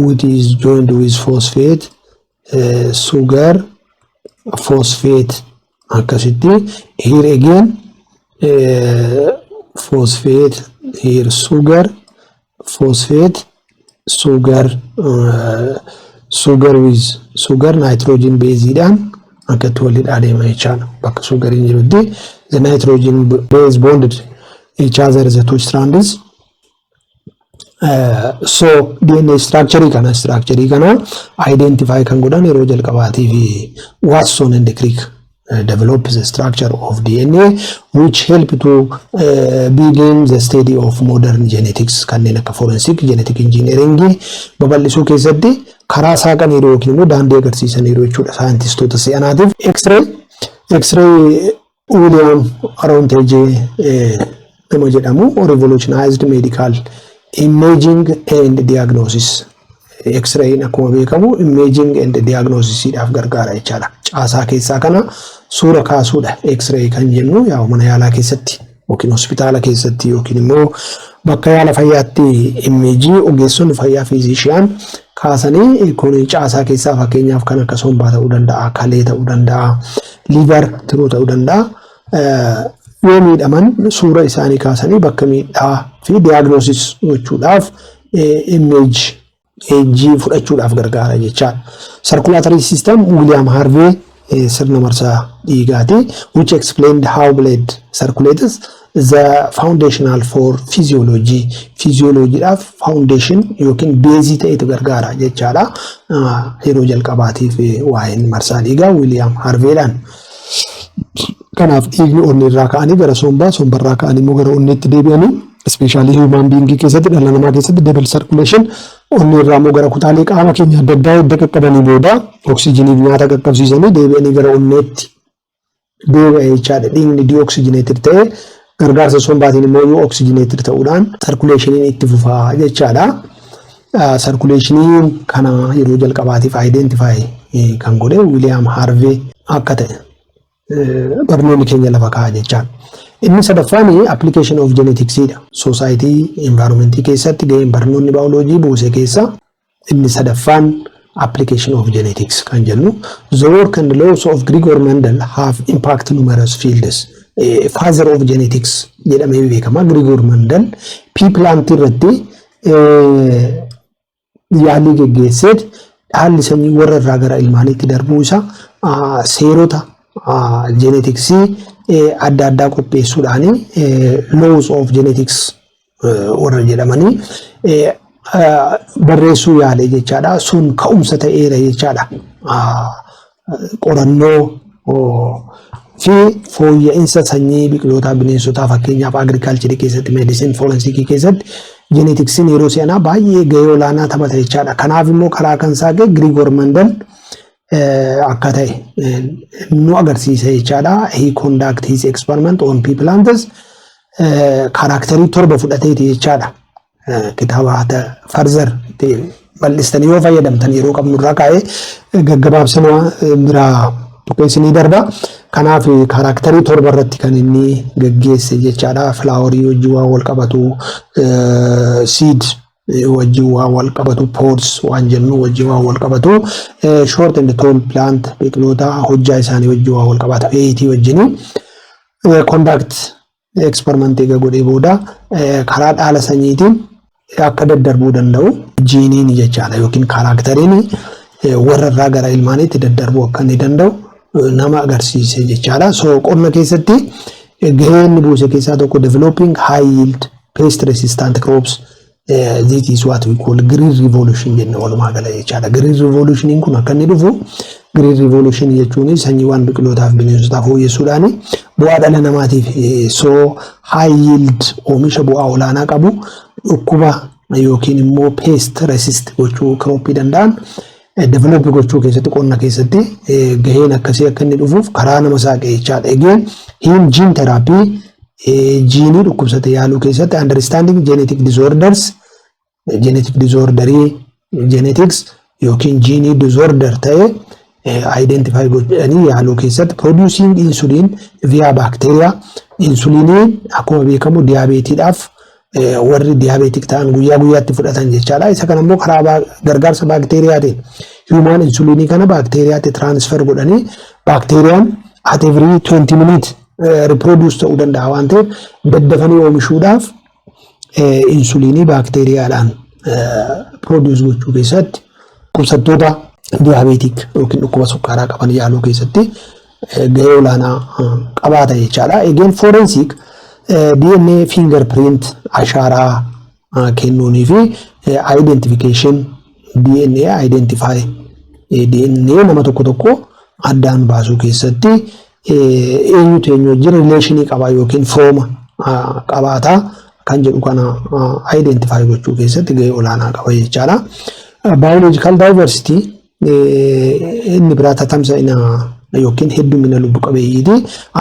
[SPEAKER 1] which is joined with phosphate sugar phosphate akkasitti here again phosphate here sugar phosphate sugar sugar with sugar nitrogen base dhaan akka tolid adeema jechaadha bakka sugariin jirutti the nitrogen base bonded each other the two strands so DNA structure kana identify kan godhan yeroo jalqabaatiif Watson and Crick develop the structure of DNA which help to begin the study of modern genetics kanneen akka forensic genetic engineering babal'isuu keessatti karaa saaqaniiru yookiin immoo daandii agarsiisaniiru jechuudha saayintistoota si'anaatiif X-ray William Arrowtage nama jedhamu revolutionized medical imaging and diagnosis X-ray akkuma beekamu imaging and diagnosis dhaaf gargaara jechaadha caasaa keessaa kana suura kaasuudha X-ray kan jennu yaa mana yaalaa keessatti yookiin hospitaala keessatti yookiin immoo bakka yaala fayyaatti imaging ogeessonni fayyaa fiizishiyan kaasanii kun caasaa keessaa fakkeenyaaf kan akka sombaa ta'uu danda'a kalee ta'uu danda'a liver tiruu ta'uu danda'a yoo miidhaman suura isaanii kaasanii bakka miidhaa fi diagnosis gochuudhaaf image fudhachuudhaaf gargaara jechaadha. Circulatory system William Harvey sirna marsaa dhiigaati which explained how blood circulates the foundational for physiology dhaaf foundation yookiin base ta'etu gargaara jechaadha. Yeroo jalqabaatiif waa'een marsaa dhiigaa William Harvey'dhaan kanaaf dhiigni onnee irraa ka'anii gara sombarraa ka'anii immoo gara onneetti deebi'anii especially human being keessatti dhala namaa keessatti double circulation onnee irraa immoo gara kutaalee qaama keenya adda addaa edda qaqqabanii booda oksijiiniif nyaata qaqqabsiisanii deebi'anii gara onneetti deebi'a jechaadha. Dhiigni deoxygenated ta'ee gargaarsa sombaatiin immoo yoo oksijineeted ta'uudhaan circulationiin itti fufaa jechaadha. Circulationiin kana yeroo jalqabaatiif identify kan godhe William Harvey akka ta'e barnoonni keenya lafa kaa'aa jechaadha. Inni sadaffaan application of genetics dha. Society environment keessatti gaheen barnoonni biology buuse keessa inni sadaffaan application of genetics kan jennu the work and laws of Gregor Mendel have impact numerous fields. Father of genetics jedhamee beekama Gregor Mendel plant irratti yaalii geggeessee haalli sanyii warra irraa gara ilmaaniitti darbuu isaa seerota genetics adda addaa qopheessuudhaan laws of genetics warra jedhamanii barreessuu yaale jechaadha. Sun ka'umsa ta'eera jechaadha. Qorannoo fi fooyya'insa sanyii biqilootaa bineensotaa fakkeenyaaf agriculture keessatti medicine forensic keessatti genetics'n yeroo si'anaa baay'ee gahee olaanaa taphata jechaadha. Kanaaf immoo karaa kan saaqe Gregor Mendel akka ta'e nu agarsiisa jechaadha. He conduct his experiment on pea plants karakterii 7 fudhateeti jechaadha. Kitaaba further bal'istanii yoo fayyadamtan yeroo qabnurraa kaa'ee gaggabaabsina biraa tuqeessinii darba. Kanaaf karakterii 7 irratti kan inni gaggeesse jechaadha. Flaaworii wajjin waan wal qabatu seed wajjin waan wal qabatu pods waan jennu wajjin waan wal qabatu short and tall plant biqiloota hojjaa isaanii wajjin waan wal qabatu eeyitii wajjin conduct experiment eega godhee booda karaa dhaala sanyiitiin akka daddarbuu danda'u jiiniin jechaadha yookiin karakteriin warra irraa gara ilmaaniitti daddarbuu akka inni danda'u nama agarsiise jechaadha. So qonna keessatti gaheen buuse keessaa tokko developing high yield pest resistant crops. This is what we call green revolution jenna walumaa gala jechaadha. Green revolution kun akka inni dhufu green revolution jechuun sanyiiwwan biqilootaaf bineensotaaf fooyyessuudhaan bu'aa dhala namaatiif so high yield oomisha bu'aa olaanaa qabu dhukkuba yookiin immoo pest resist gochuu crop danda'an develop gochuu keessatti qonna keessatti gaheen akkasii akka inni dhufuuf karaa nama saaqe jechaadha. Again gene therapy jiinii dhukkubsate yaaluu keessatti understanding genetic disorders genetic disorderii genetics yookiin jiinii disorder ta'e identify godhanii yaaluu keessatti producing insulin via bacteria insuliinii akkuma beekamu diiyaabeetiidhaaf warri diiyaabeetik ta'an guyyaa guyyaatti fudhatan jechaadha. Isa kana immoo karaa gargaarsa baakteeriyaatiin human insuliinii kana baakteeriyaatti transfer godhanii baakteeriyaan at every 20 minutes reproduce ta'uu danda'a waan ta'eef daddafanii oomishuudhaaf insuliinii baakteeriyaadhaan produce gochuu keessatti dhukkubsattoota diiyaabeetik yookiin dhukkuba sukkaaraa qaban yaaluu keessatti gahee olaanaa qabaata jechaadha. Again forensic DNA fingerprint ashaaraa kennuunii fi identification DNA identify DNA nama tokko addaan baasuu keessatti eenyutu eenyu wajjin relationii qaba yookiin fooma qabaata kan jedhu kana identify gochuu keessatti gahee olaanaa qaba jechaadha. Biological diversity inni biraata tamsa'ina yookiin heddumina lubbu qabeeyyiiti.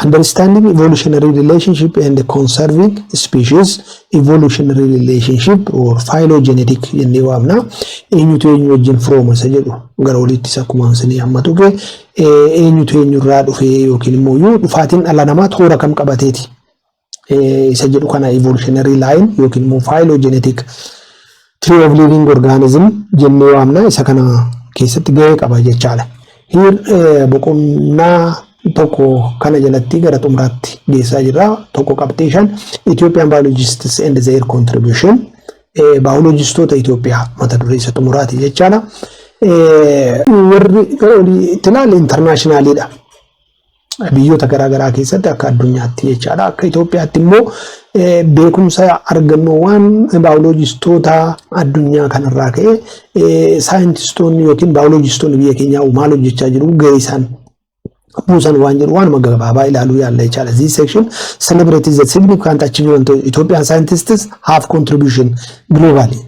[SPEAKER 1] Understanding evolutionary relationship and conserving species evolutionary relationship or phylogenetic jennee waamna. Eenyutu eenyu wajjin firooma isa jedhu gara oliittis akkuma isinii hammatu eenyutu eenyurraa dhufee yookiin immoo dhufaatiin dhala namaa toora kam qabateeti isa jedhu kana evolutionary line yookiin immoo phylogenetic tree of living organism jennee waamna. Isa kana keessatti gahee qaba jechaadha. Here boqonnaa tokko kana jalatti gara xumuraatti geessaa jirra. Tokko qabxiishan Ethiopian biologists and their contribution biologistoota Itoophiyaa mata duree isa xumuraati jechaadha. Warri tilaalle internationalidha. Biyyoota garaagaraa keessatti akka addunyaatti jechaadha. Akka Itoophiyaatti immoo beekumsa argannoowwan biologistoota addunyaa kanarraa ka'ee saayintistoonni yookiin biologistoonni biyya keenyaa maal hojjechaa jiru gahee isaan buusan waan jedhu waan gabaabaa ilaaluu yaalla jechaadha. This section celebrates the significant achievement of Ethiopian scientists have contribution globally.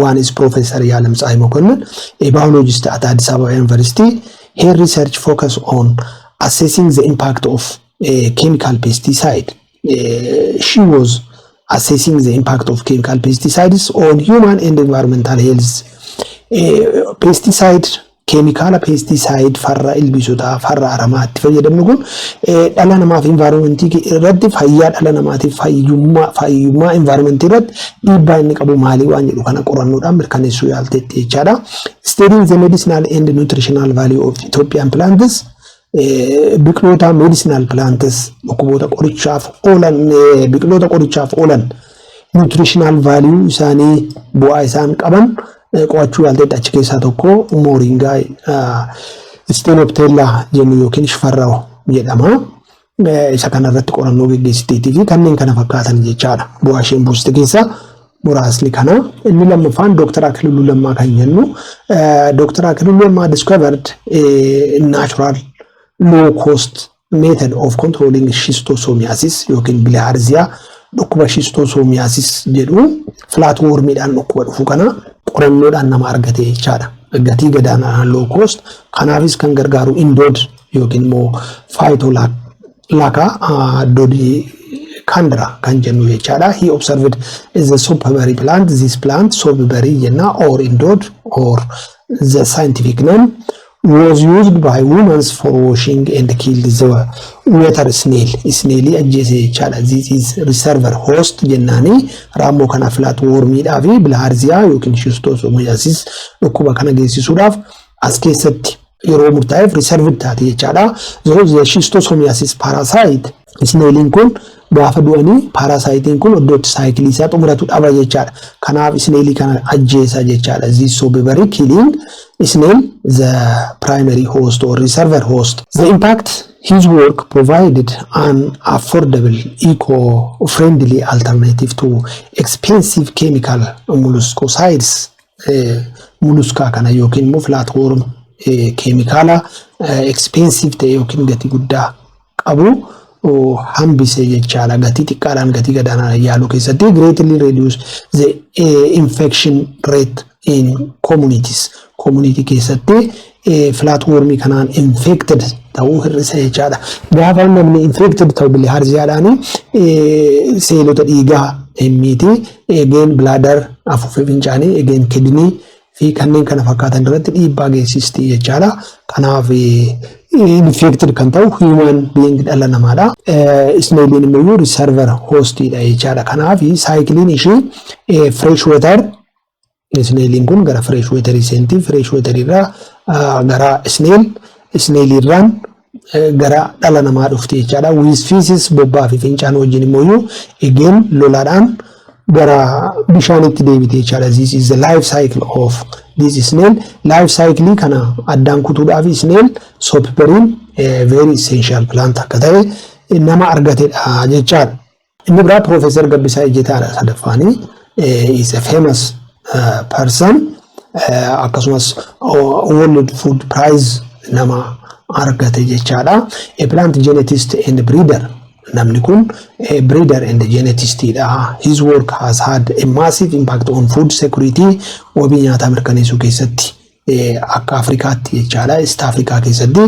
[SPEAKER 1] One is Professor Yalem Tsai Mokonnin, a biologist at Addis Ababa University. Her research focus on assessing the impact of chemical pesticide. She was assessing the impact of chemical pesticides on human and environmental health. Pesticide, chemical pesticide farra ilbiisota farra aramaatti fayyadamnu kun dhala namaaf environmentii irratti fayyaa dhala namaatiif fayyummaa environmentii irratti dhiibbaa inni qabu maalii waan jedhu kana qorannoodhaan mirkaneessuu yaalteetti jechaadha. Studying the medicinal and nutritional value of Ethiopian plants. Biqiloota medicinal plants dhukkuboota qorichaaf oolan nutritional value isaanii bu'aa isaan qaban qo'achuu yaalteetti. Achi keessaa tokko mooringaa Stenoptella jennu yookiin shifarraa jedhama. Isa kanarratti qorannoo gaggeessiteetii fi kanneen kana fakkaatan jechaadha. Bu'aa isheen buuste keessaa muraasni kana. Inni lammaffaan Dr. Akililuu Lammaa kan jennu Dr. Akililuu Lammaa discovered natural low cost method of controlling schistosomiasis yookiin bilhaarziyaa dhukkuba schistosomiasis jedhu flatwormidhaan dhukkuba dhufu kana qorannoodhaan nama argate jechaadha. Gatii gadaanaan low cost kanaafis kan gargaaru indood yookiin immoo phytolacca dodicandra kan jennu jechaadha. He observed the soapberry plant. This plant soapberry jenna or indood or the scientific name was used by women for washing and killed the water snail. Snail ajjeese jechaadha. This is reservoir host jennaani raammoo kana flatwormidhaa fi bilhaarziyaa yookiin schistosomiasis dhukkuba kana geessisuudhaaf as keessatti yeroo murtaa'eef reserved taate jechaadha. The schistosomiasis parasite snailiin kun gaafa du'anii parasitiin kun iddootti saayikilii isaa xumuratu dhaba jechaadha. Kanaaf snailii kana ajjeesa jechaadha. This soapberry killing snail the primary host or reservoir host. The impact his work provided an affordable eco-friendly alternative to expensive chemical molluscicides. Mollusca kana yookiin immoo flatworm chemicala expensive ta'e yookiin gatii guddaa qabu hambise jechaadha. Gatii xiqqaadhaan gatii gadaanaan yaaluu keessatti greatly reduce the infection rate in communities. Community keessatti flatworm kanaan infected ta'uu hir'isa jechaadha. Gaafa namni infected ta'u bilhaarziyaadhaan seelota dhiigaa himmiiti again bladder afuuffee fincaanii again kidney fi kanneen kana fakkaatan irratti dhiibbaa geessisti jechaadha. Kanaaf infected kan ta'u human being dhala namaadha. Snailiin immoo reservoir hostidha jechaadha. Kanaaf saayikiliin ishee fresh water snailiin kun gara fresh water seenti, fresh water irraa gara snail irraan gara dhala namaa dhufti jechaadha. With feces bobbaa fi fincaan wajjin immoo again lolaadhaan gara bishaanitti deebite jechaadha. This is the life cycle of this snail. Life cycle kana addaan kutuudhaaf snail soapberry very essential plant akka ta'e nama argatedha jechaadha. Inni biraa Professor Gabbisaa Ejjetaadha sadaffaanii is a famous person akkasumas World Food Prize nama argate jechaadha. A plant genetist and breeder. Namni kun breeder and genetist dha. His work has had a massive impact on food security wabii nyaataa mirkaneessuu keessatti akka Afrikaatti jechaadha. East Africa keessatti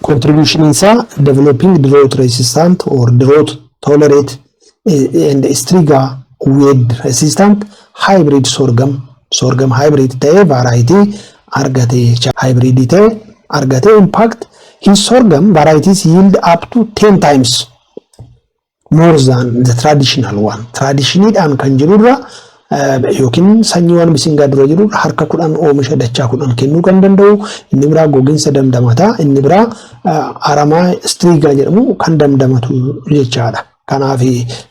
[SPEAKER 1] contribution isaa developing drought resistant or drought tolerant and striga weed resistant hybrid sorghum hybrid ta'e variety argate hybrid ta'e argate. Impact his sorghum varieties yield up to 10 times more than the traditional one. Traditionally kan jirurra yookiin sanyiiwwan bisingaa dura jirurra harka 10 oomisha dachaa 10 kennuu kan danda'u. Inni biraa gogiinsa damdamataa, inni biraa aramaa striga jedhamu kan damdamatu jechaadha. Kanaaf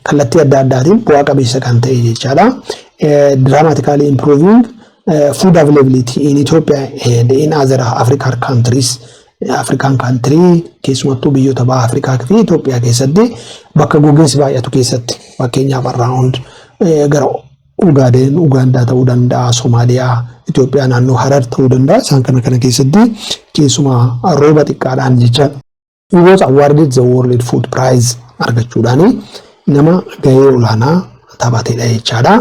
[SPEAKER 1] kallattii adda addaatiin bu'aa qabeessa kan ta'e jechaadha. Dramatically improving food availability in Ethiopia and in other African countries. African country keessumattuu biyyoota baha Afrikaa fi Itoophiyaa keessatti bakka gogiinsi baay'atu keessatti fakkeenyaaf around gara Ugaadeen, Ugaandaa ta'uu danda'a, Somaaliyaa, Itoophiyaa naannoo Harar ta'uu danda'a. Isaan kana keessatti keessumaa rooba xiqqaadhaan jecha he was awarded the World Food Prize argachuudhaan nama gahee olaanaa taphatedha jechaadha.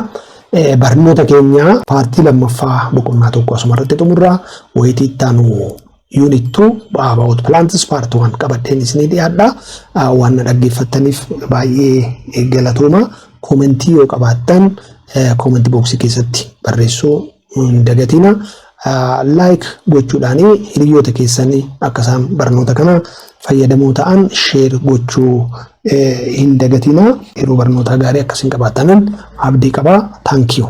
[SPEAKER 1] Barnoota keenya paartii lammaffaa boqonnaa tokko asumarratti xumurra wayitii ittaanu Unit 2 about plants part 1 qabadheen isinii dhiyaadha. Waan dhaggeeffattaniif baay'ee galatooma. Commentii yoo qabaattan comment box keessatti barreessuu hin dagatina. Like gochuudhaan hiriyoota keessanii akka isaan barnoota kana fayyadamoo ta'an share gochuu hin dagatina. Yeroo barnoota gaarii akkasiin qabaatanan abdii qaba. Thank you.